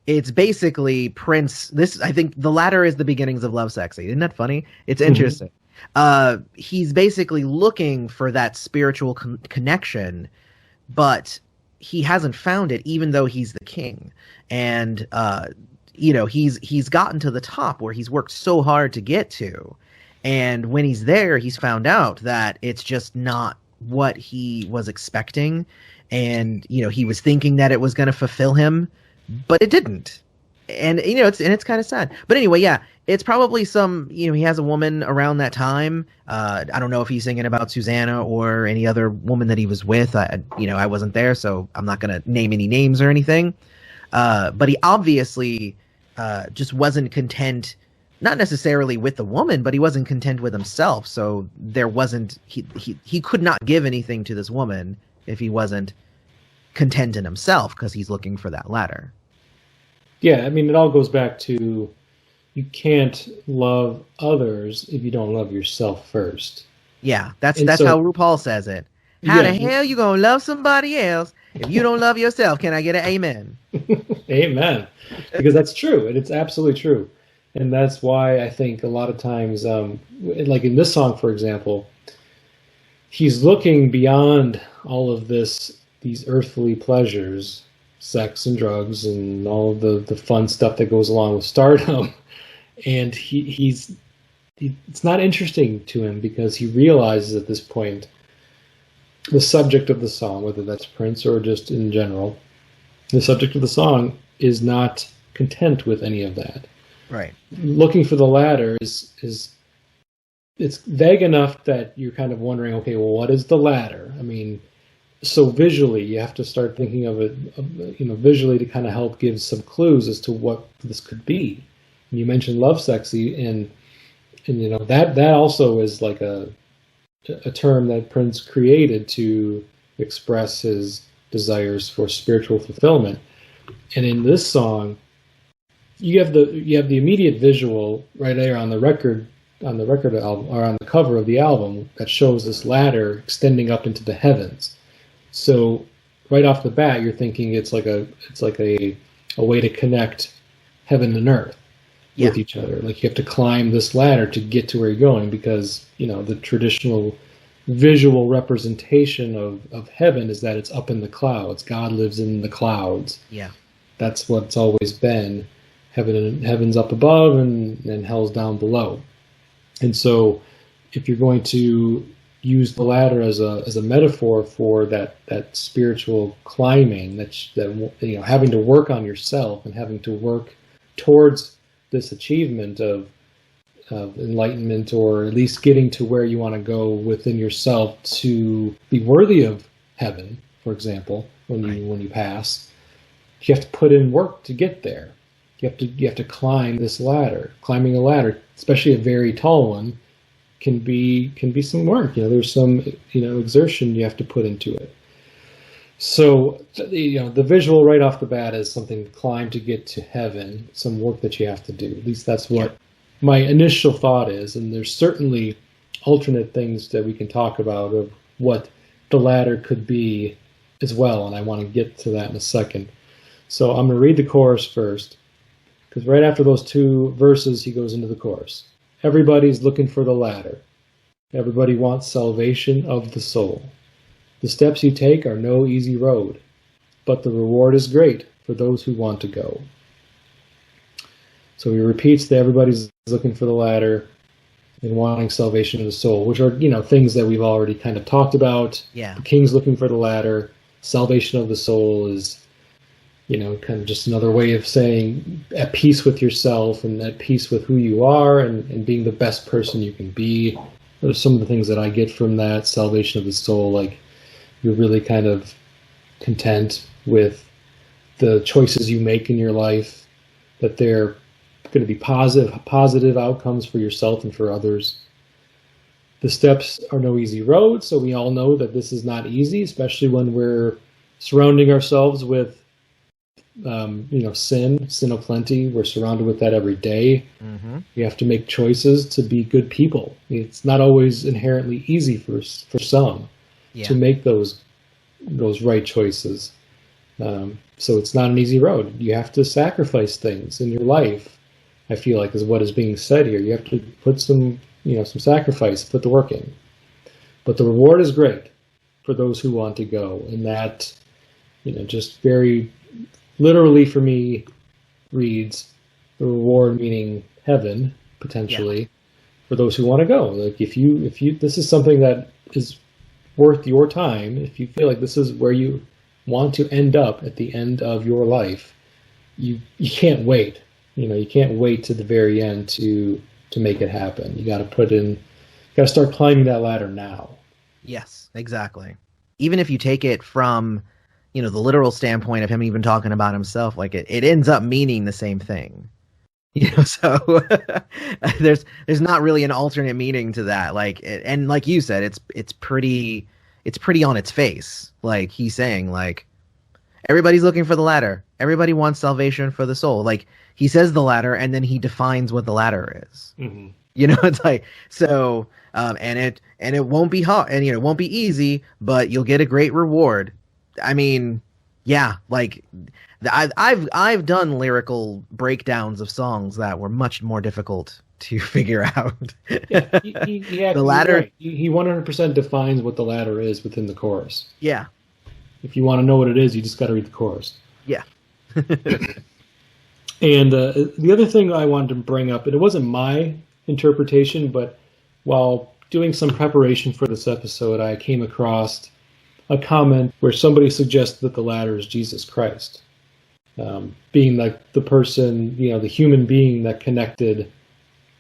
It's basically Prince. I think the ladder is the beginnings of Lovesexy. Isn't that funny? It's interesting. Mm-hmm. He's basically looking for that spiritual connection, but he hasn't found it, even though he's the king. And he's gotten to the top where he's worked so hard to get to, and when he's there, he's found out that it's just not what he was expecting, and he was thinking that it was going to fulfill him, but it didn't. And it's kind of sad. But anyway, yeah, it's probably some, he has a woman around that time. I don't know if he's singing about Susanna or any other woman that he was with. I wasn't there, so I'm not going to name any names or anything. But he obviously just wasn't content, not necessarily with the woman, but he wasn't content with himself. So there wasn't, he could not give anything to this woman if he wasn't content in himself, because he's looking for that ladder. Yeah, I mean, it all goes back to, you can't love others if you don't love yourself first. Yeah, that's how RuPaul says it. How the hell you gonna love somebody else if you don't love yourself? Can I get an amen? Amen. Because that's true, and it's absolutely true. And that's why I think a lot of times, like in this song, for example, he's looking beyond all of these earthly pleasures, sex and drugs and all of the fun stuff that goes along with stardom. And it's not interesting to him, because he realizes at this point the subject of the song, whether that's Prince or just in general, the subject of the song is not content with any of that. Right. Looking for the ladder is it's vague enough that you're kind of wondering, okay, well, what is the ladder? I mean, so visually, you have to start thinking of it, visually, to kind of help give some clues as to what this could be. And you mentioned love sexy, and that also is like a term that Prince created to express his desires for spiritual fulfillment. And in this song, you have the immediate visual right there on the record album, or on the cover of the album, that shows this ladder extending up into the heavens. So right off the bat, you're thinking it's like a way to connect heaven and earth with each other. Like, you have to climb this ladder to get to where you're going, because the traditional visual representation of heaven is that it's up in the clouds. God lives in the clouds. Yeah, that's what's always been. Heaven's up above, and hell's down below. And so, if you're going to use the ladder as a metaphor for that spiritual climbing, that having to work on yourself and having to work towards this achievement of enlightenment, or at least getting to where you want to go within yourself to be worthy of heaven, for example, when you pass, you have to put in work to get there. You have to climb this ladder. Climbing a ladder, especially a very tall one, can be some work. There's some exertion you have to put into it. So the visual right off the bat is something to climb to get to heaven, some work that you have to do. At least that's what my initial thought is. And there's certainly alternate things that we can talk about of what the ladder could be as well, and I want to get to that in a second. So I'm going to read the chorus first, because right after those two verses, he goes into the chorus. Everybody's looking for the ladder. Everybody wants salvation of the soul. The steps you take are no easy road, but the reward is great for those who want to go. So he repeats that everybody's looking for the ladder and wanting salvation of the soul, which are, things that we've already kind of talked about. Yeah. The king's looking for the ladder. Salvation of the soul is, kind of just another way of saying at peace with yourself and at peace with who you are, and being the best person you can be. Those are some of the things that I get from that salvation of the soul. Like, you're really kind of content with the choices you make in your life, that they're going to be positive outcomes for yourself and for others. The steps are no easy road, so we all know that this is not easy, especially when we're surrounding ourselves with sin aplenty. We're surrounded with that every day. Mm-hmm. We have to make choices to be good people. It's not always inherently easy for some to make those right choices. So it's not an easy road. You have to sacrifice things in your life, I feel like, is what is being said here. You have to put some sacrifice, put the work in. But the reward is great for those who want to go. And that just very literally for me reads the reward meaning heaven potentially for those who want to go. Like if you this is something that is worth your time, if you feel like this is where you want to end up at the end of your life, you can't wait. You can't wait to the very end to make it happen. You got to start climbing that ladder now. Yes, exactly. Even if you take it from, the literal standpoint of him even talking about himself, like it ends up meaning the same thing. So there's not really an alternate meaning to that. And like you said, it's pretty on its face. Like he's saying, like, everybody's looking for the ladder. Everybody wants salvation for the soul. Like he says the ladder, and then he defines what the ladder is. Mm-hmm. It's like, so, and it won't be hard, and it won't be easy, but you'll get a great reward. I mean, yeah, like I've done lyrical breakdowns of songs that were much more difficult to figure out. Yeah, the ladder. Right. He 100% defines what the ladder is within the chorus. Yeah. If you want to know what it is, you just got to read the chorus. Yeah. And the other thing I wanted to bring up, and it wasn't my interpretation, but while doing some preparation for this episode, I came across a comment where somebody suggested that the ladder is Jesus Christ, being like the person, the human being that connected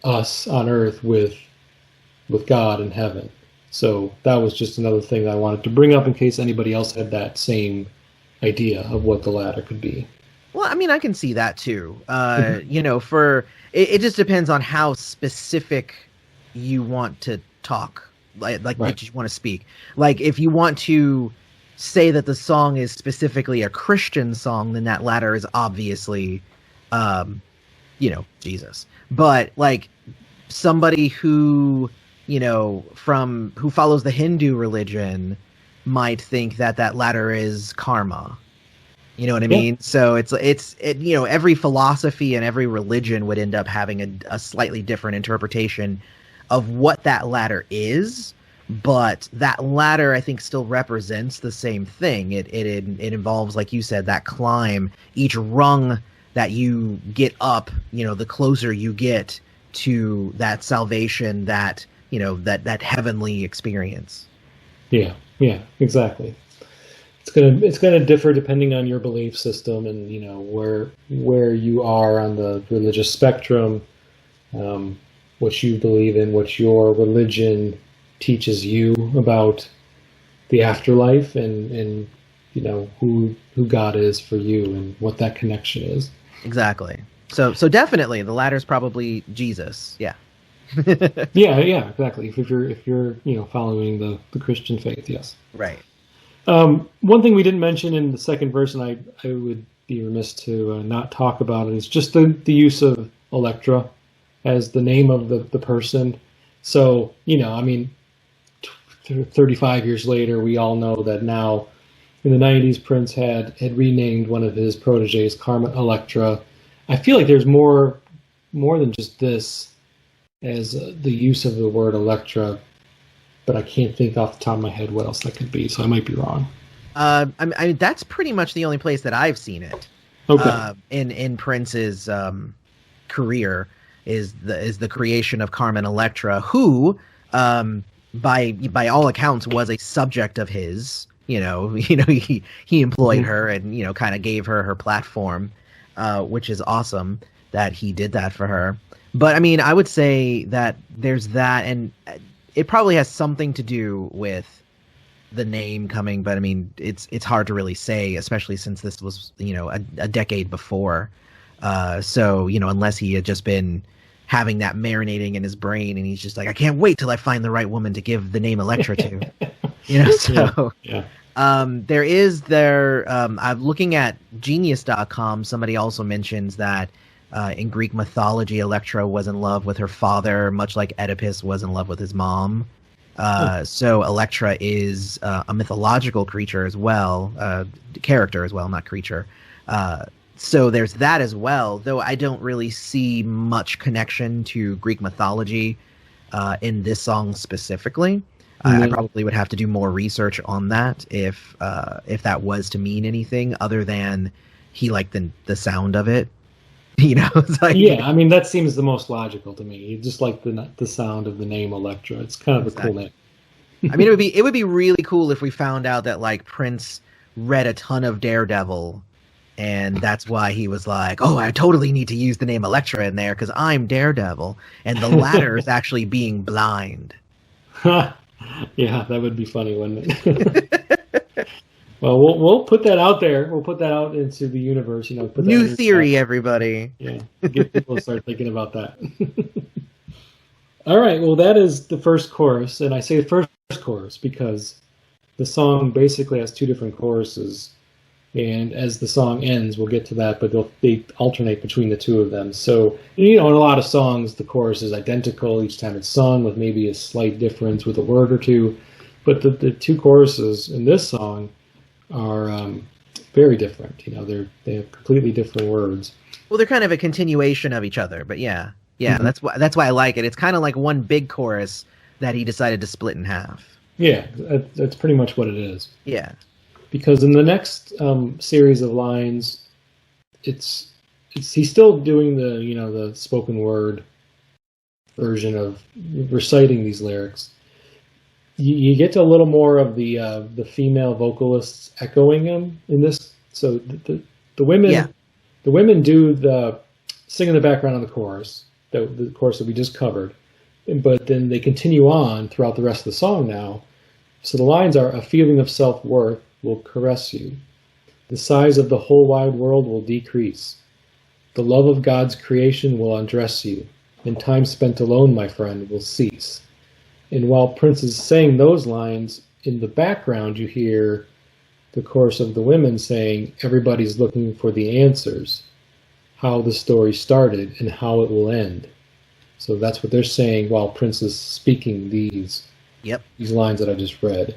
us on earth with God in heaven. So that was just another thing I wanted to bring up in case anybody else had that same idea of what the ladder could be. Well, I mean, I can see that too. It just depends on how specific you want to talk, like right. What you want to speak. Like if you want to say that the song is specifically a Christian song, then that ladder is obviously, Jesus. But like somebody who, who follows the Hindu religion might think that ladder is karma. You know what I mean? So it's every philosophy and every religion would end up having a slightly different interpretation of what that ladder is. But that ladder, I think, still represents the same thing. It involves, like you said, that climb. Each rung that you get up, the closer you get to that salvation, that that heavenly experience. Yeah, exactly. It's gonna differ depending on your belief system and where you are on the religious spectrum, what you believe in, what your religion teaches you about the afterlife, and who God is for you and what that connection is. Exactly. So definitely the ladder's probably Jesus. Yeah. yeah, exactly. If you're following the Christian faith, yes. Right. One thing we didn't mention in the second verse, and I would be remiss to not talk about it, is just the use of Electra as the name of the person. So, 35 years later, we all know that now in the 90s, Prince had renamed one of his proteges Carmen Electra. I feel like there's more than just this as the use of the word Electra, but I can't think off the top of my head what else that could be, so I might be wrong. I mean, that's pretty much the only place that I've seen it. Okay. In Prince's career is the creation of Carmen Electra, who, by all accounts, was a subject of his. He employed her and kind of gave her platform, which is awesome that he did that for her. But I mean, I would say that there's that, and it probably has something to do with the name coming, but I mean, it's hard to really say, especially since this was, a decade before. So, unless he had just been having that marinating in his brain and he's just like, I can't wait till I find the right woman to give the name Electra to, so. Yeah. I'm looking at Genius.com. Somebody also mentions that in Greek mythology, Electra was in love with her father, much like Oedipus was in love with his mom. So Electra is a mythological creature as well, character as well, not creature. So there's that as well, though I don't really see much connection to Greek mythology in this song specifically. I No. probably would have to do more research on that if that was to mean anything other than he liked the sound of it. It's like Yeah, I mean that seems the most logical to me. Just like the sound of the name Elektra. It's kind of a cool exactly. name. I mean, it would be really cool if we found out that like Prince read a ton of Daredevil, and that's why he was like, "Oh, I totally need to use the name Elektra in there because I'm Daredevil," and the latter is actually being blind. Yeah, that would be funny, wouldn't it? Well, we'll put that out there. We'll put that out into the universe. Put that New in the chat. theory, everybody. Yeah, get people to start thinking about that. All right. Well, that is the first chorus, and I say the first chorus because the song basically has two different choruses, and as the song ends, we'll get to that, but they alternate between the two of them. So, in a lot of songs, the chorus is identical each time it's sung, with maybe a slight difference with a word or two. But the two choruses in this song are very different. They have completely different words. Well, they're kind of a continuation of each other, but yeah, that's why I like it. It's kind of like one big chorus that he decided to split in half. Yeah, that's pretty much what it is. Yeah, because in the next series of lines, it's he's still doing the spoken word version of reciting these lyrics. You get to a little more of the female vocalists echoing him in this. So the women the women do the sing in the background on the chorus, the chorus that we just covered, but then they continue on throughout the rest of the song now. So the lines are: a feeling of self-worth will caress you. The size of the whole wide world will decrease. The love of God's creation will undress you, and time spent alone, my friend, will cease. And while Prince is saying those lines, in the background you hear the chorus of the women saying, everybody's looking for the answers, how the story started and how it will end. So that's what they're saying while Prince is speaking these lines that I just read.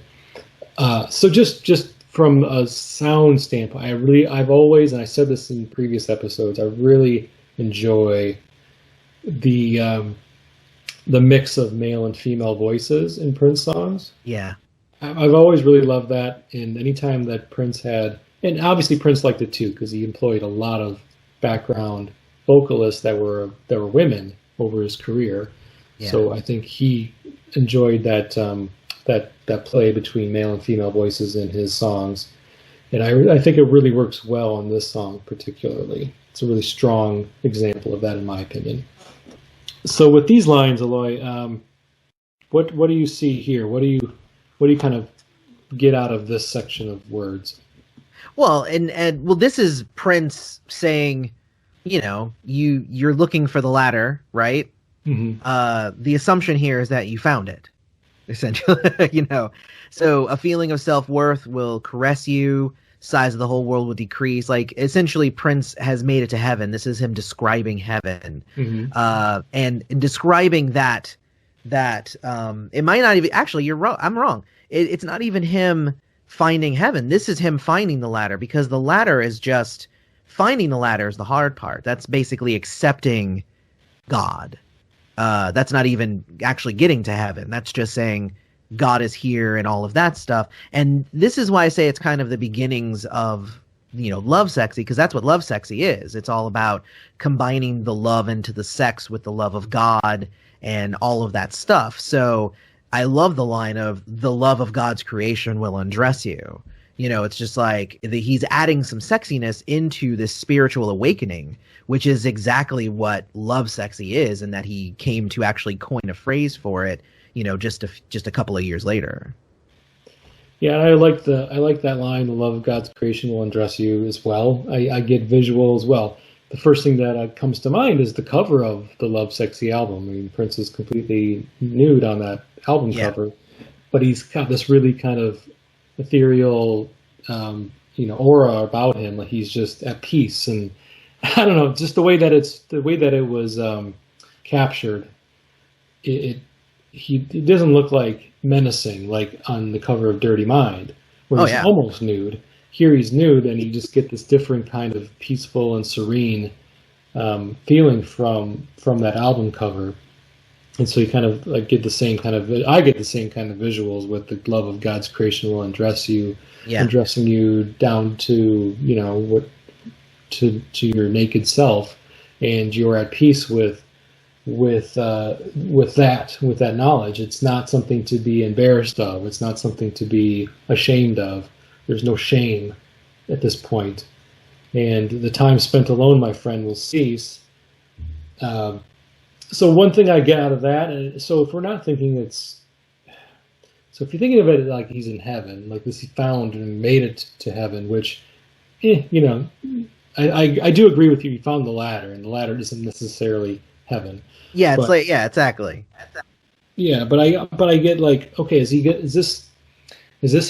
So just from a sound standpoint, I've always, and I said this in previous episodes, I really enjoy the mix of male and female voices in Prince songs. Yeah. I've always really loved that, and anytime that Prince had, and obviously Prince liked it too, because he employed a lot of background vocalists that were women over his career. Yeah. So I think he enjoyed that play between male and female voices in his songs, and I think it really works well in this song particularly. It's a really strong example of that, in my opinion. So with these lines, Eloy, what do you see here? What do you kind of get out of this section of words? Well, and this is Prince saying, you're looking for the ladder, right? Mm-hmm. The assumption here is that you found it, essentially. So a feeling of self-worth will caress you. Size of the whole world will decrease. Like, essentially, Prince has made it to heaven. This is him describing heaven. Mm-hmm. And in describing that it might not even, actually, you're wrong. I'm wrong. It's not even him finding heaven. This is him finding the ladder, because the ladder is just, finding the ladder is the hard part. That's basically accepting God. That's not even actually getting to heaven. That's just saying God is here and all of that stuff. And this is why I say it's kind of the beginnings of, Love Sexy, because that's what Love Sexy is. It's all about combining the love into the sex with the love of God and all of that stuff. So I love the line of the love of God's creation will undress you. It's just like he's adding some sexiness into this spiritual awakening, which is exactly what Love Sexy is, and that he came to actually coin a phrase for it, just a couple of years later. Yeah, I like that line. The love of God's creation will undress you as well. I get visual as well. The first thing that comes to mind is the cover of the Love Sexy album. I mean, Prince is completely nude on that album cover, but he's got this really kind of ethereal, aura about him. Like he's just at peace, and I don't know, just the way that it was captured. He doesn't look like menacing like on the cover of Dirty Mind, where he's almost nude. Here he's nude, and you just get this different kind of peaceful and serene feeling from that album cover. And so you kind of like get the same kind of, I get the same kind of visuals with the love of God's creation will Yeah. undressing you down to, what, to your naked self, and you're at peace with that knowledge. It's not something to be embarrassed of. It's not something to be ashamed of. There's no shame at this point. And the time spent alone, my friend, will cease. So one thing I get out of that, and so if we're not thinking so if you're thinking of it like he's in heaven, like this, he found and made it to heaven, which, I do agree with you. He found the ladder, and the ladder isn't necessarily heaven. Yeah, it's But like, yeah, exactly. yeah, but I get like, okay, is this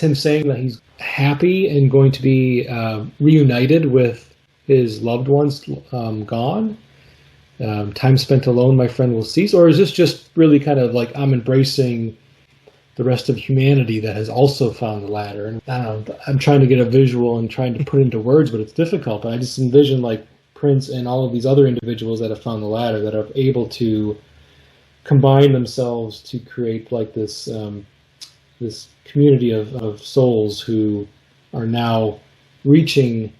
him saying that he's happy and going to be reunited with his loved ones gone? Time spent alone, my friend, will cease, or is this just really kind of like I'm embracing the rest of humanity that has also found the ladder? And I don't know, I'm trying to get a visual and trying to put it into words, but it's difficult. But I just envision like Prince and all of these other individuals that have found the ladder, that are able to combine themselves to create like this community of souls who are now reaching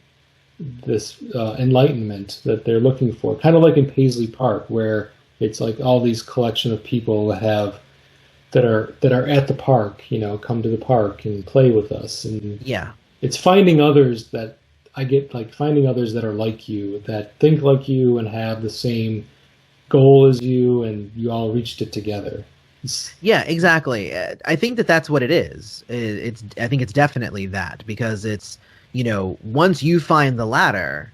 this enlightenment that they're looking for, kind of like in Paisley Park, where it's like all these collection of people that are at the park, come to the park and play with us, and Yeah. it's finding others that I get, like finding others that are like you, that think like you, and have the same goal as you, and you all reached it together. Yeah, exactly. I think that that's what it is. I think it's definitely that, because it's, once you find the ladder,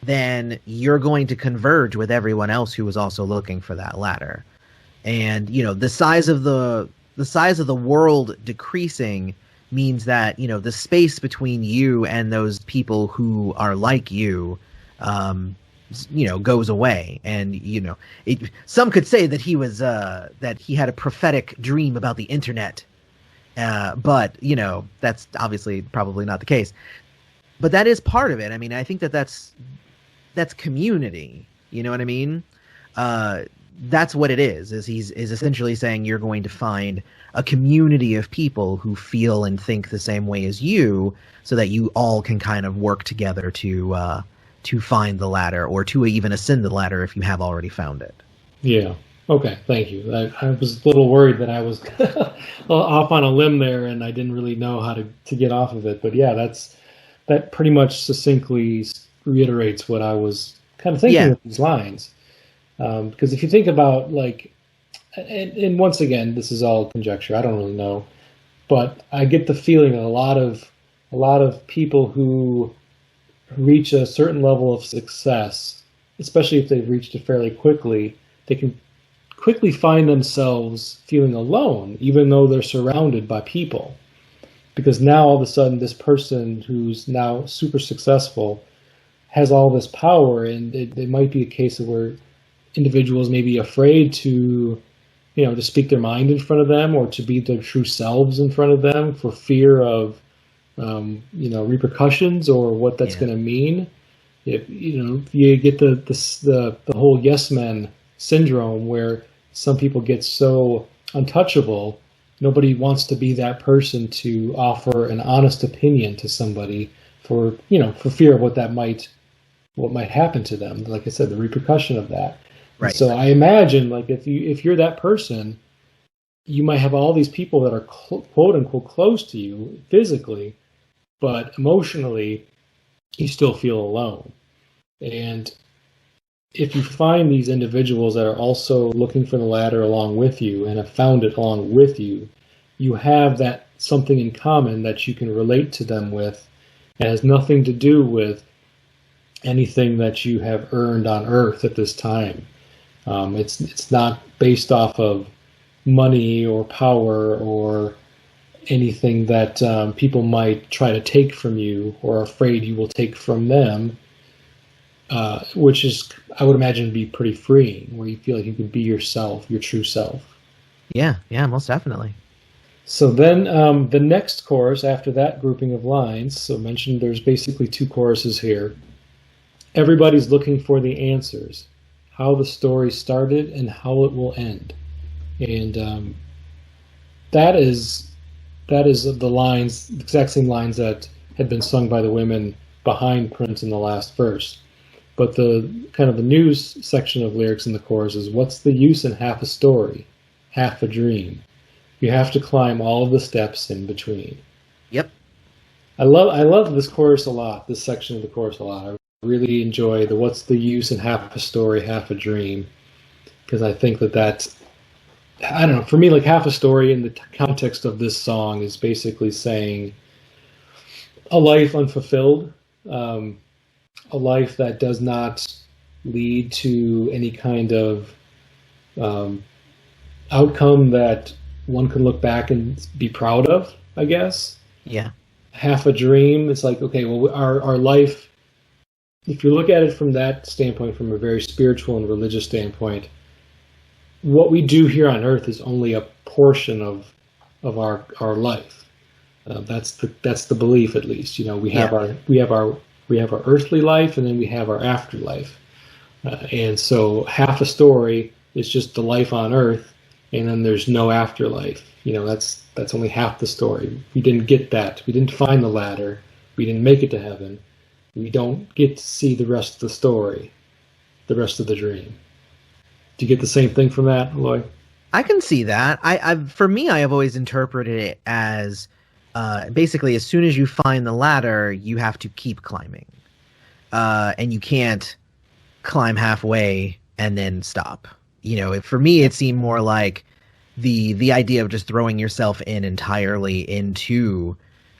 then you're going to converge with everyone else who was also looking for that ladder. And, the size of the world decreasing means that, the space between you and those people who are like you, goes away. And, some could say that that he had a prophetic dream about the internet. But, that's obviously probably not the case. But that is part of it. I mean, I think that's community. You know what I mean? That's what it is he's essentially saying you're going to find a community of people who feel and think the same way as you, so that you all can kind of work together to find the ladder, or to even ascend the ladder if you have already found it. Yeah. Okay. Thank you. I was a little worried that I was off on a limb there, and I didn't really know how to get off of it. But yeah, that pretty much succinctly reiterates what I was kind of thinking with these lines. Because if you think about and once again, this is all conjecture. I don't really know, but I get the feeling that a lot of people who reach a certain level of success, especially if they've reached it fairly quickly, they can quickly find themselves feeling alone, even though they're surrounded by people. Because now all of a sudden, this person who's now super successful has all this power, and it might be a case of where individuals may be afraid to speak their mind in front of them, or to be their true selves in front of them, for fear of repercussions, or what that's going to mean. If you get the whole yes men syndrome, where some people get so untouchable, nobody wants to be that person to offer an honest opinion to somebody, for fear of what might happen to them. Like I said, the repercussion of that. Right. So I imagine, like, if you're that person, you might have all these people that are quote unquote close to you physically, but emotionally, you still feel alone. And if you find these individuals that are also looking for the ladder along with you, and have found it along with you, you have that something in common that you can relate to them with. It has nothing to do with anything that you have earned on earth at this time. It's not based off of money or power or anything that people might try to take from you, or are afraid you will take from them, which is, I would imagine, be pretty freeing, where you feel like you can be yourself, your true self. Yeah, most definitely. So then the next chorus after that grouping of lines, so mentioned there's basically two choruses here. Everybody's looking for the answers, how the story started and how it will end. and that is that is the lines, the exact same lines that had been sung by the women behind Prince in the last verse. But the kind of the news section of lyrics in the chorus is, "What's the use in half a story, half a dream? You have to climb all of the steps in between." Yep. I love this chorus a lot. This section of the chorus a lot. I really enjoy the "What's the use in half a story, half a dream," because I think that that's, I don't know, for me, like half a story in the context of this song is basically saying a life unfulfilled, um, a life that does not lead to any kind of um, outcome that one can look back and be proud of, I guess. Yeah. Half a dream, it's like, okay, well, our life, if you look at it from that standpoint, from a very spiritual and religious standpoint, what we do here on earth is only a portion of our life. That's the belief, at least. You know, we have our earthly life, and then we have our afterlife. And so half a story is just the life on earth, and then there's no afterlife. You know, that's only half the story. We didn't get that. We didn't find the ladder. We didn't make it to heaven. We don't get to see the rest of the story, the rest of the dream. Do you get the same thing from that, Eloy? I can see that. For me, I have always interpreted it as basically, as soon as you find the ladder, you have to keep climbing, and you can't climb halfway and then stop. You know, for me, it seemed more like the idea of just throwing yourself in entirely into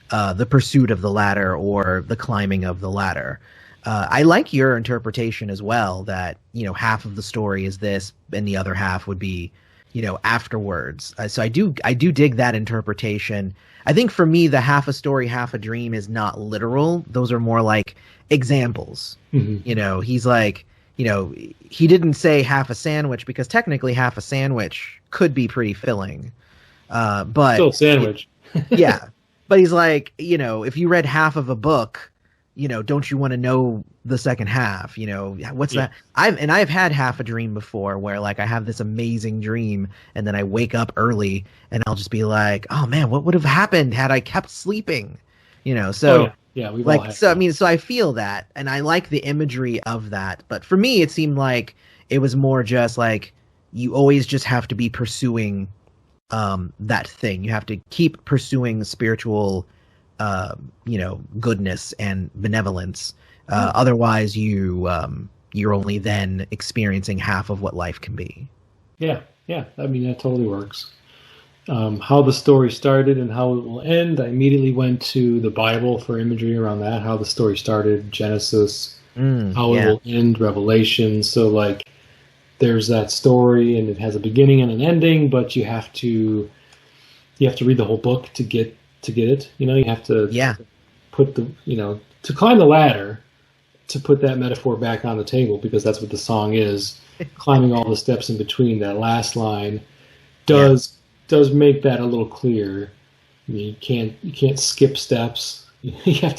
the pursuit of the ladder or the climbing of the ladder. I like your interpretation as well, that, you know, half of the story is this and the other half would be, you know, afterwards. So I do dig that interpretation. I think for me, the half a story, half a dream is not literal. Those are more like examples. Mm-hmm. You know, he's like, you know, he didn't say half a sandwich because technically half a sandwich could be pretty filling. But still a sandwich. Yeah. But he's like, you know, if you read half of a book, you know, don't you want to know the second half? You know, what's that? I've had half a dream before where like I have this amazing dream and then I wake up early and I'll just be like, oh man, what would have happened had I kept sleeping? You know, so yeah, we've like, all had so that. I mean, so I feel that, and I like the imagery of that. But for me, it seemed like it was more just like you always just have to be pursuing that thing. You have to keep pursuing spiritual you know, goodness and benevolence. Otherwise, you're only then experiencing half of what life can be. Yeah. I mean, that totally works. How the story started and how it will end, I immediately went to the Bible for imagery around that. How the story started, Genesis, how it will end, Revelation. So, like, there's that story, and it has a beginning and an ending, but you have to read the whole book to get it. You know, you have to put the, you know, to climb the ladder, to put that metaphor back on the table, because that's what the song is. Climbing all the steps in between. That last line does make that a little clearer. I mean, you can't skip steps. You have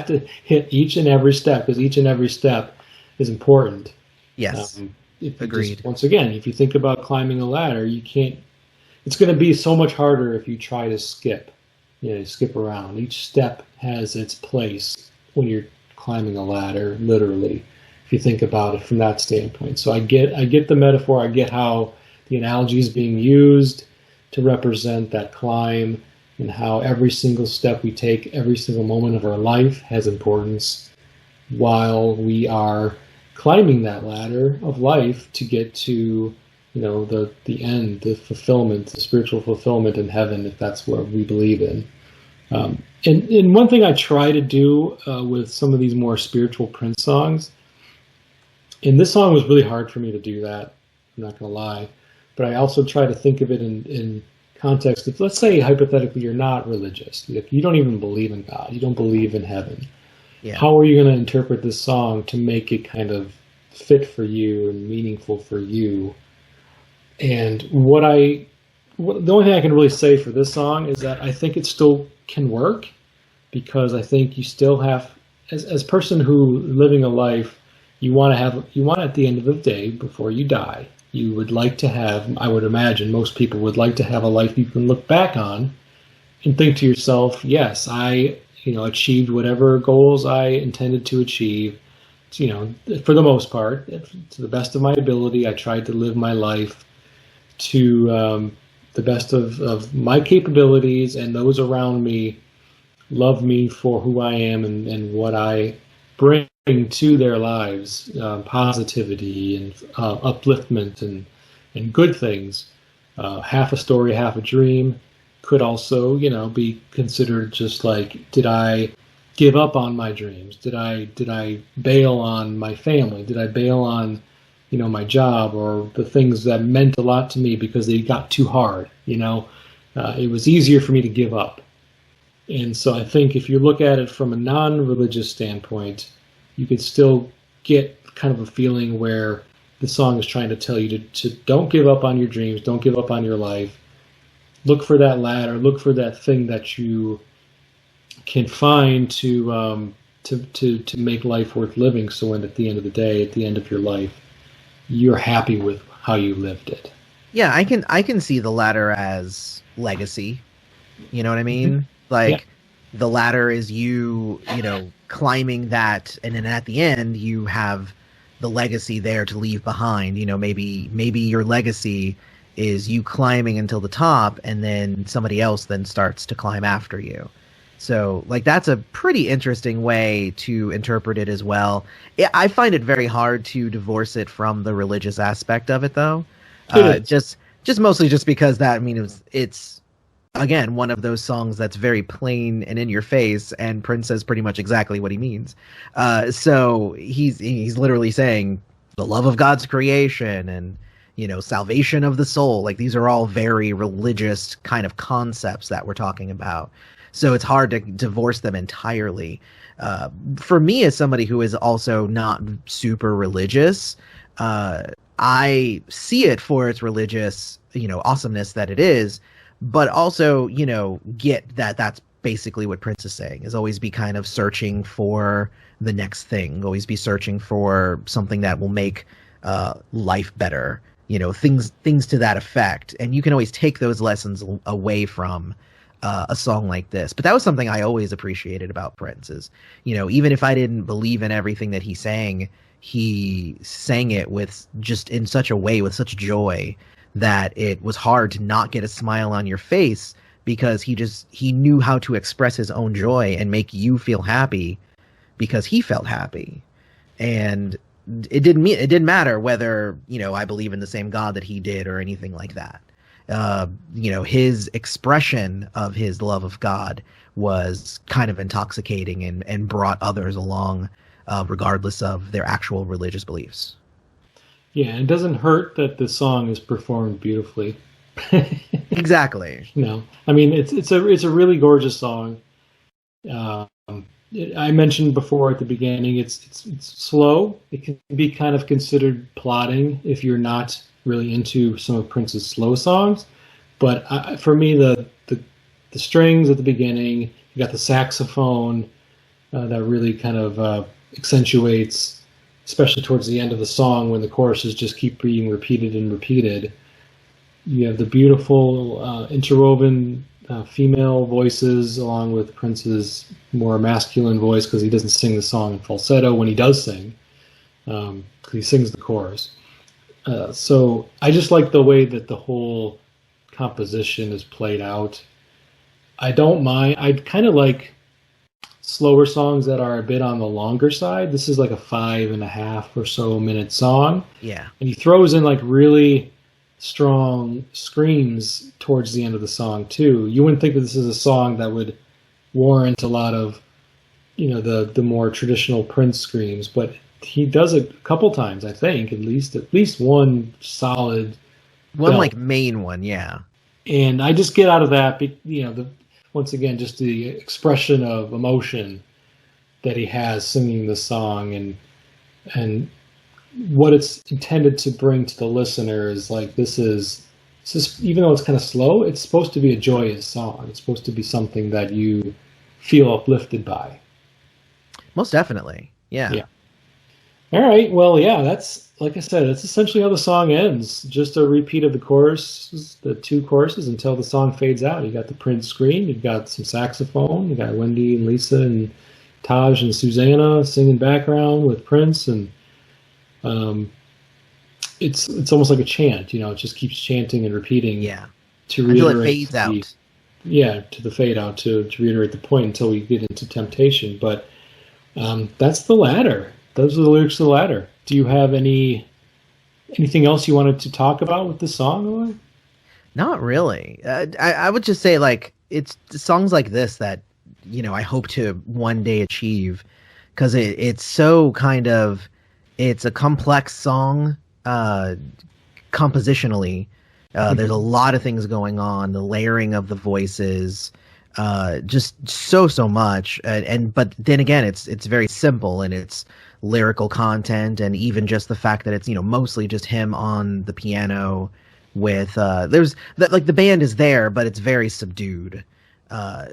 to hit each and every step, because each and every step is important. Yes, agreed. Once again, if you think about climbing a ladder, you can't. It's going to be so much harder if you try to skip. You know, skip around. Each step has its place when you're climbing a ladder, literally, if you think about it from that standpoint. So I get the metaphor. I get how the analogy is being used to represent that climb, and how every single step we take, every single moment of our life has importance while we are climbing that ladder of life to get to, you know, the end, the fulfillment, the spiritual fulfillment in heaven, if that's what we believe in. And one thing I try to do with some of these more spiritual Prince songs, and this song was really hard for me to do that, I'm not going to lie, but I also try to think of it in context of, let's say hypothetically you're not religious, you don't even believe in God, you don't believe in heaven. Yeah. How are you going to interpret this song to make it kind of fit for you and meaningful for you? And the only thing I can really say for this song is that I think it still can work, because I think you still have, as a person who living a life, you want at the end of the day, before you die, you would like to have, I would imagine most people would like to have a life you can look back on and think to yourself, yes, I, achieved whatever goals I intended to achieve. For the most part, to the best of my ability, I tried to live my life to the best of my capabilities, and those around me love me for who I am and what I bring to their lives, positivity and upliftment and good things. Half a story, half a dream could also, be considered just like, did I give up on my dreams? Did I bail on my family? Did I bail on, my job or the things that meant a lot to me because they got too hard? It was easier for me to give up. And so I think if you look at it from a non-religious standpoint, you could still get kind of a feeling where the song is trying to tell you to don't give up on your dreams, don't give up on your life. Look for that ladder, look for that thing that you can find to make life worth living. So when at the end of the day, at the end of your life, you're happy with how you lived it. Yeah, I can see the ladder as legacy. You know what I mean? Mm-hmm. Like, the ladder is you climbing that, and then at the end you have the legacy there to leave behind. Maybe your legacy is you climbing until the top, and then somebody else then starts to climb after you. So, like, that's a pretty interesting way to interpret it as well. I find it very hard to divorce it from the religious aspect of it, though. Just mostly just because it's again one of those songs that's very plain and in your face, and Prince says pretty much exactly what he means. So he's literally saying the love of God's creation and salvation of the soul. Like, these are all very religious kind of concepts that we're talking about. So it's hard to divorce them entirely. For me, as somebody who is also not super religious, I see it for its religious, awesomeness that it is, but also, get that that's basically what Prince is saying, is always be kind of searching for the next thing, always be searching for something that will make life better, things to that effect. And you can always take those lessons away from a song like this. But that was something I always appreciated about Prince is, even if I didn't believe in everything that he sang it with just in such a way, with such joy, that it was hard to not get a smile on your face, because he knew how to express his own joy and make you feel happy because he felt happy. And it didn't matter whether, I believe in the same God that he did or anything like that. His expression of his love of God was kind of intoxicating and brought others along, regardless of their actual religious beliefs. Yeah, it doesn't hurt that the song is performed beautifully. Exactly. No, I mean it's a really gorgeous song. I mentioned before at the beginning, it's slow. It can be kind of considered plodding if you're not really into some of Prince's slow songs. But for me, the strings at the beginning, you got the saxophone that really kind of accentuates, especially towards the end of the song when the choruses just keep being repeated and repeated. You have the beautiful interwoven female voices along with Prince's more masculine voice, because he doesn't sing the song in falsetto when he does sing, because he sings the chorus. So I just like the way that the whole composition is played out. I don't mind. I kind of like slower songs that are a bit on the longer side. This is like a 5.5 or so minute song. Yeah. And he throws in like really strong screams towards the end of the song too. You wouldn't think that this is a song that would warrant a lot of, the more traditional Prince screams, but he does it a couple times, I think, at least one solid one belt. Like main one, yeah. And I just get out of that, once again, just the expression of emotion that he has singing the song, and what it's intended to bring to the listener is like, this is even though it's kind of slow, it's supposed to be a joyous song. It's supposed to be something that you feel uplifted by. Most definitely, yeah. All right. Well, yeah, that's like I said, that's essentially how the song ends. Just a repeat of the chorus, the two choruses until the song fades out. You got the Prince scream, you've got some saxophone, you got Wendy and Lisa and Taj and Susanna singing background with Prince, and um, it's almost like a chant. You know, it just keeps chanting and repeating Yeah, to until it reiterate fades the out. yeah to the fade out to reiterate the point until we get into temptation. But that's the ladder. Those are the lyrics of the ladder. Do you have anything else you wanted to talk about with the song, Eloy? Not really. I would just say like it's songs like this that I hope to one day achieve because it's so kind of it's a complex song compositionally. There's a Mhm. lot of things going on, the layering of the voices, just so much. And but then again, it's very simple and it's lyrical content, and even just the fact that it's mostly just him on the piano with there's that like the band is there, but it's very subdued.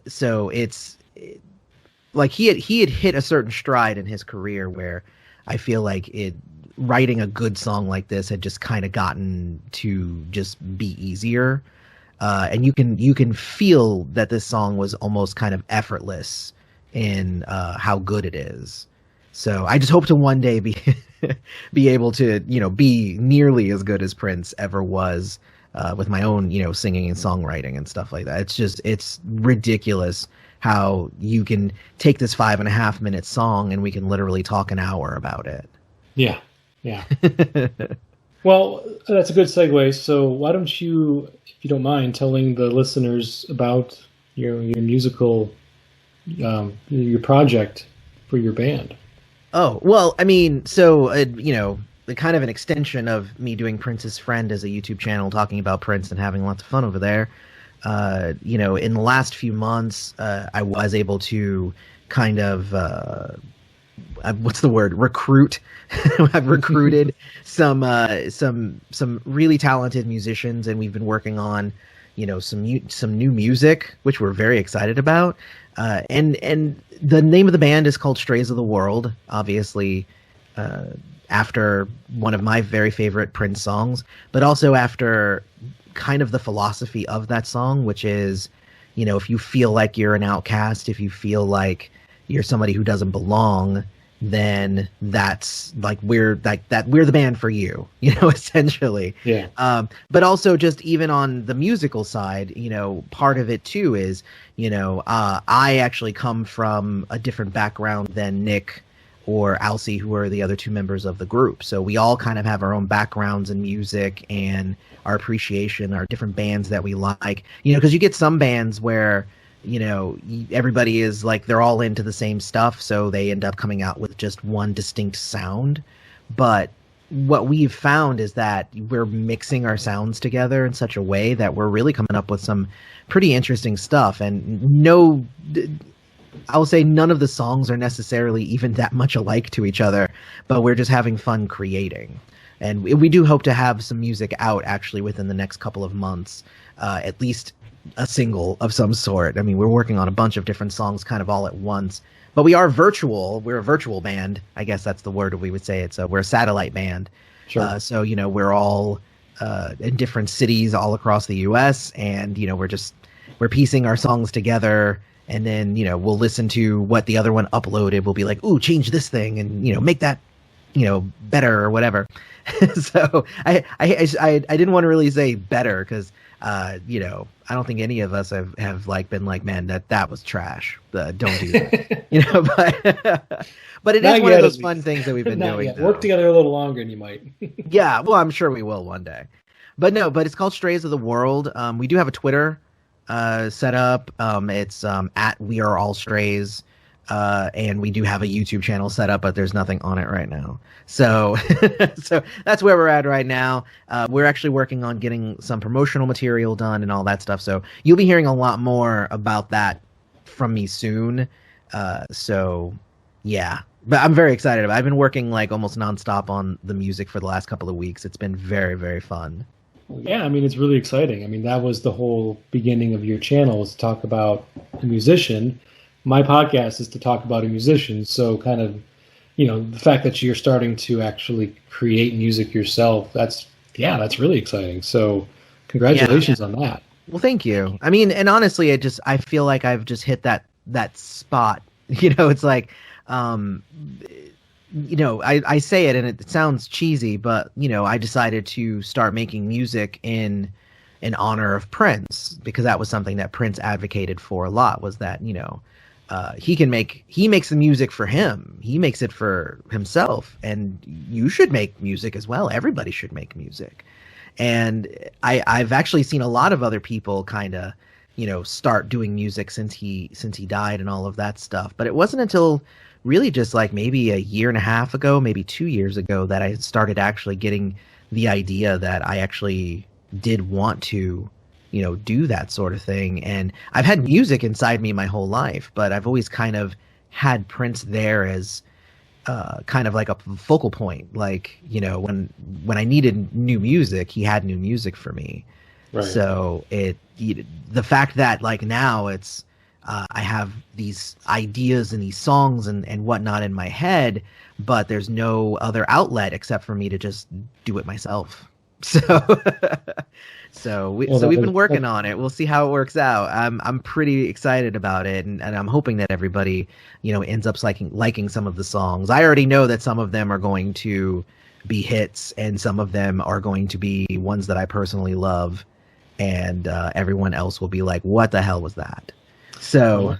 So like he had hit a certain stride in his career where I feel like it writing a good song like this had just kind of gotten to just be easier. And you can feel that this song was almost kind of effortless in how good it is. So I just hope to one day be be able to be nearly as good as Prince ever was with my own singing and songwriting and stuff like that. It's ridiculous how you can take this 5.5 minute song and we can literally talk an hour about Yeah, yeah. it. Well, that's a good segue. So why don't you, if you don't mind, telling the listeners about your musical your project for your band? Oh, well, I mean, so, the kind of an extension of me doing Prince's Friend as a YouTube channel talking about Prince and having lots of fun over there. In the last few months, I was able to kind of, what's the word? Recruit. I've recruited some really talented musicians, and we've been working on, some new music, which we're very excited about. And the name of the band is called Strays of the World, obviously, after one of my very favorite Prince songs, but also after kind of the philosophy of that song, which is, if you feel like you're an outcast, if you feel like you're somebody who doesn't belong, then that's like we're the band for you, essentially. Yeah. But also just even on the musical side, part of it too is, I actually come from a different background than Nick or Alcy, who are the other two members of the group. So we all kind of have our own backgrounds in music and our appreciation, our different bands that we like, because you get some bands where, everybody is like, they're all into the same stuff. So they end up coming out with just one distinct sound. But what we've found is that we're mixing our sounds together in such a way that we're really coming up with some pretty interesting stuff. And I'll say none of the songs are necessarily even that much alike to each other, but we're just having fun creating. And we do hope to have some music out actually within the next couple of months, at least a single of some sort. I mean, we're working on a bunch of different songs kind of all at once, but we are virtual. We're a virtual band. I guess that's the word we would say. We're a satellite band. Sure. So, we're all in different cities all across the US, and, we're piecing our songs together. And then, we'll listen to what the other one uploaded. We'll be like, ooh, change this thing and, make that, better or whatever. So I didn't want to really say better because, I don't think any of us have like been like, man, that was trash. Don't do that, but it is Not one yet, of those at fun least. things that we've been Not doing. yet. Work together a little longer, and you might. Yeah, well, I'm sure we will one day. But no, but it's called Strays of the World. We do have a Twitter set up. It's at We Are All Strays. And we do have a YouTube channel set up, but there's nothing on it right now. So, so that's where we're at right now. We're actually working on getting some promotional material done and all that stuff. So you'll be hearing a lot more about that from me soon. So yeah, but I'm very excited about it. I've been working like almost nonstop on the music for the last couple of weeks. It's been very, very fun. Yeah, I mean, it's really exciting. I mean, that was the whole beginning of your channel, was to talk about a musician. My podcast is to talk about a musician. So kind of the fact that you're starting to actually create music yourself, that's really exciting. So congratulations on that. Well, thank you. I mean, and honestly, I feel like I've just hit that spot. It's like, I say it and it sounds cheesy, but I decided to start making music in honor of Prince, because that was something that Prince advocated for a lot, was that, he makes the music for him. He makes it for himself, and you should make music as well. Everybody should make music. And I've actually seen a lot of other people kind of, start doing music since he died and all of that stuff. But it wasn't until really just like maybe a year and a half ago, maybe 2 years ago, that I started actually getting the idea that I actually did want to, do that sort of thing. And I've had music inside me my whole life, but I've always kind of had Prince there as kind of like a focal point. Like, when I needed new music, he had new music for me. Right. So the fact that like now it's, I have these ideas and these songs and whatnot in my head, but there's no other outlet except for me to just do it myself. So we've been working on it. We'll see how it works out. I'm pretty excited about it, and I'm hoping that everybody, ends up liking some of the songs. I already know that some of them are going to be hits, and some of them are going to be ones that I personally love, and everyone else will be like, "What the hell was that?" So,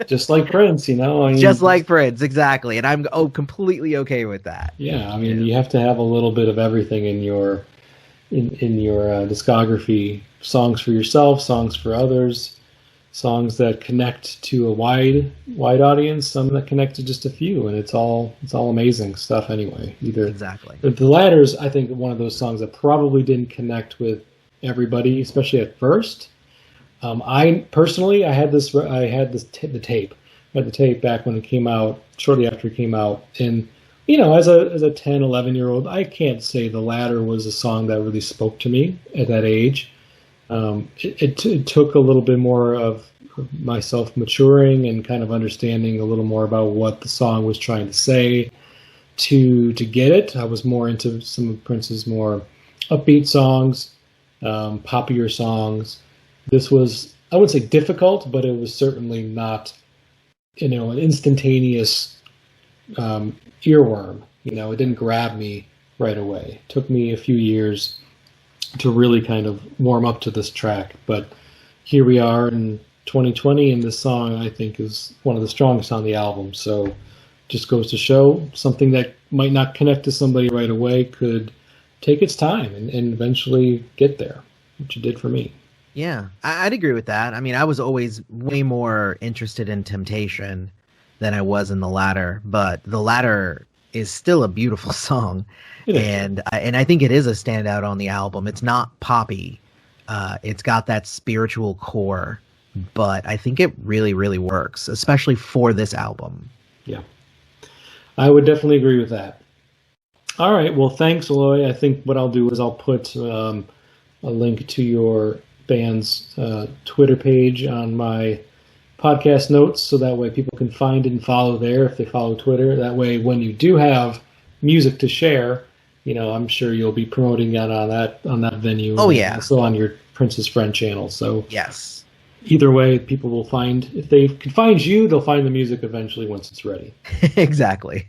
just like Prince, just like Prince, exactly. And I'm completely okay with that. Yeah, I mean, you have to have a little bit of everything in your discography. Songs for yourself, songs for others, songs that connect to a wide audience, some that connect to just a few, and it's all amazing stuff anyway. Exactly. The Latter's, I think, one of those songs that probably didn't connect with everybody, especially at first. I personally, I had the tape. I had the tape back when it came out, shortly after it came out, and as a 10, 11-year-old, I can't say The Ladder was a song that really spoke to me at that age. It took a little bit more of myself maturing and kind of understanding a little more about what the song was trying to say to get it. I was more into some of Prince's more upbeat songs, poppier songs. This was, I wouldn't say difficult, but it was certainly not, an instantaneous earworm. It didn't grab me right away. It took me a few years to really kind of warm up to this track. But here we are in 2020, and this song, I think, is one of the strongest on the album. So just goes to show something that might not connect to somebody right away could take its time and eventually get there, which it did for me. Yeah, I'd agree with that. I mean, I was always way more interested in Temptation than I was in The Ladder, but The Ladder is still a beautiful song, and I think it is a standout on the album. It's not poppy, it's got that spiritual core, but I think it really, really works, especially for this album. Yeah, I would definitely agree with that. All right, well, thanks, Eloy. I think what I'll do is I'll put a link to your band's Twitter page on my podcast notes, so that way people can find it and follow there if they follow Twitter. That way, when you do have music to share, I'm sure you'll be promoting that on that venue. Oh yeah, also on your Prince's Friend channel. So yes, either way, people will find, if they can find you, they'll find the music eventually once it's ready. Exactly.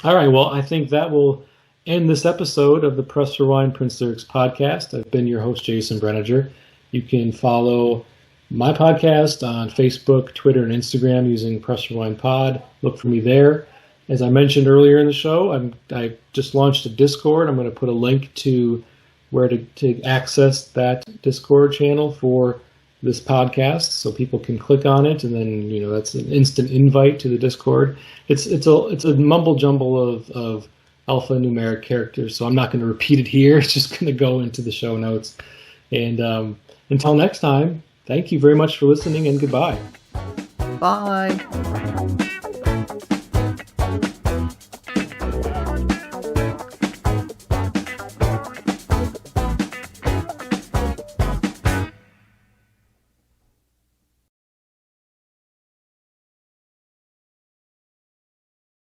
All right, well, I think that will end this episode of the Press Rewind Prince Lyrics podcast. I've been your host, Jason Brenninger. You can follow my podcast on Facebook, Twitter, and Instagram using Press Rewind Pod. Look for me there. As I mentioned earlier in the show, I just launched a Discord. I'm going to put a link to where to access that Discord channel for this podcast, so people can click on it, and then that's an instant invite to the Discord. It's a mumble jumble of alphanumeric characters, so I'm not going to repeat it here. It's just going to go into the show notes. And until next time, thank you very much for listening, and goodbye. Bye.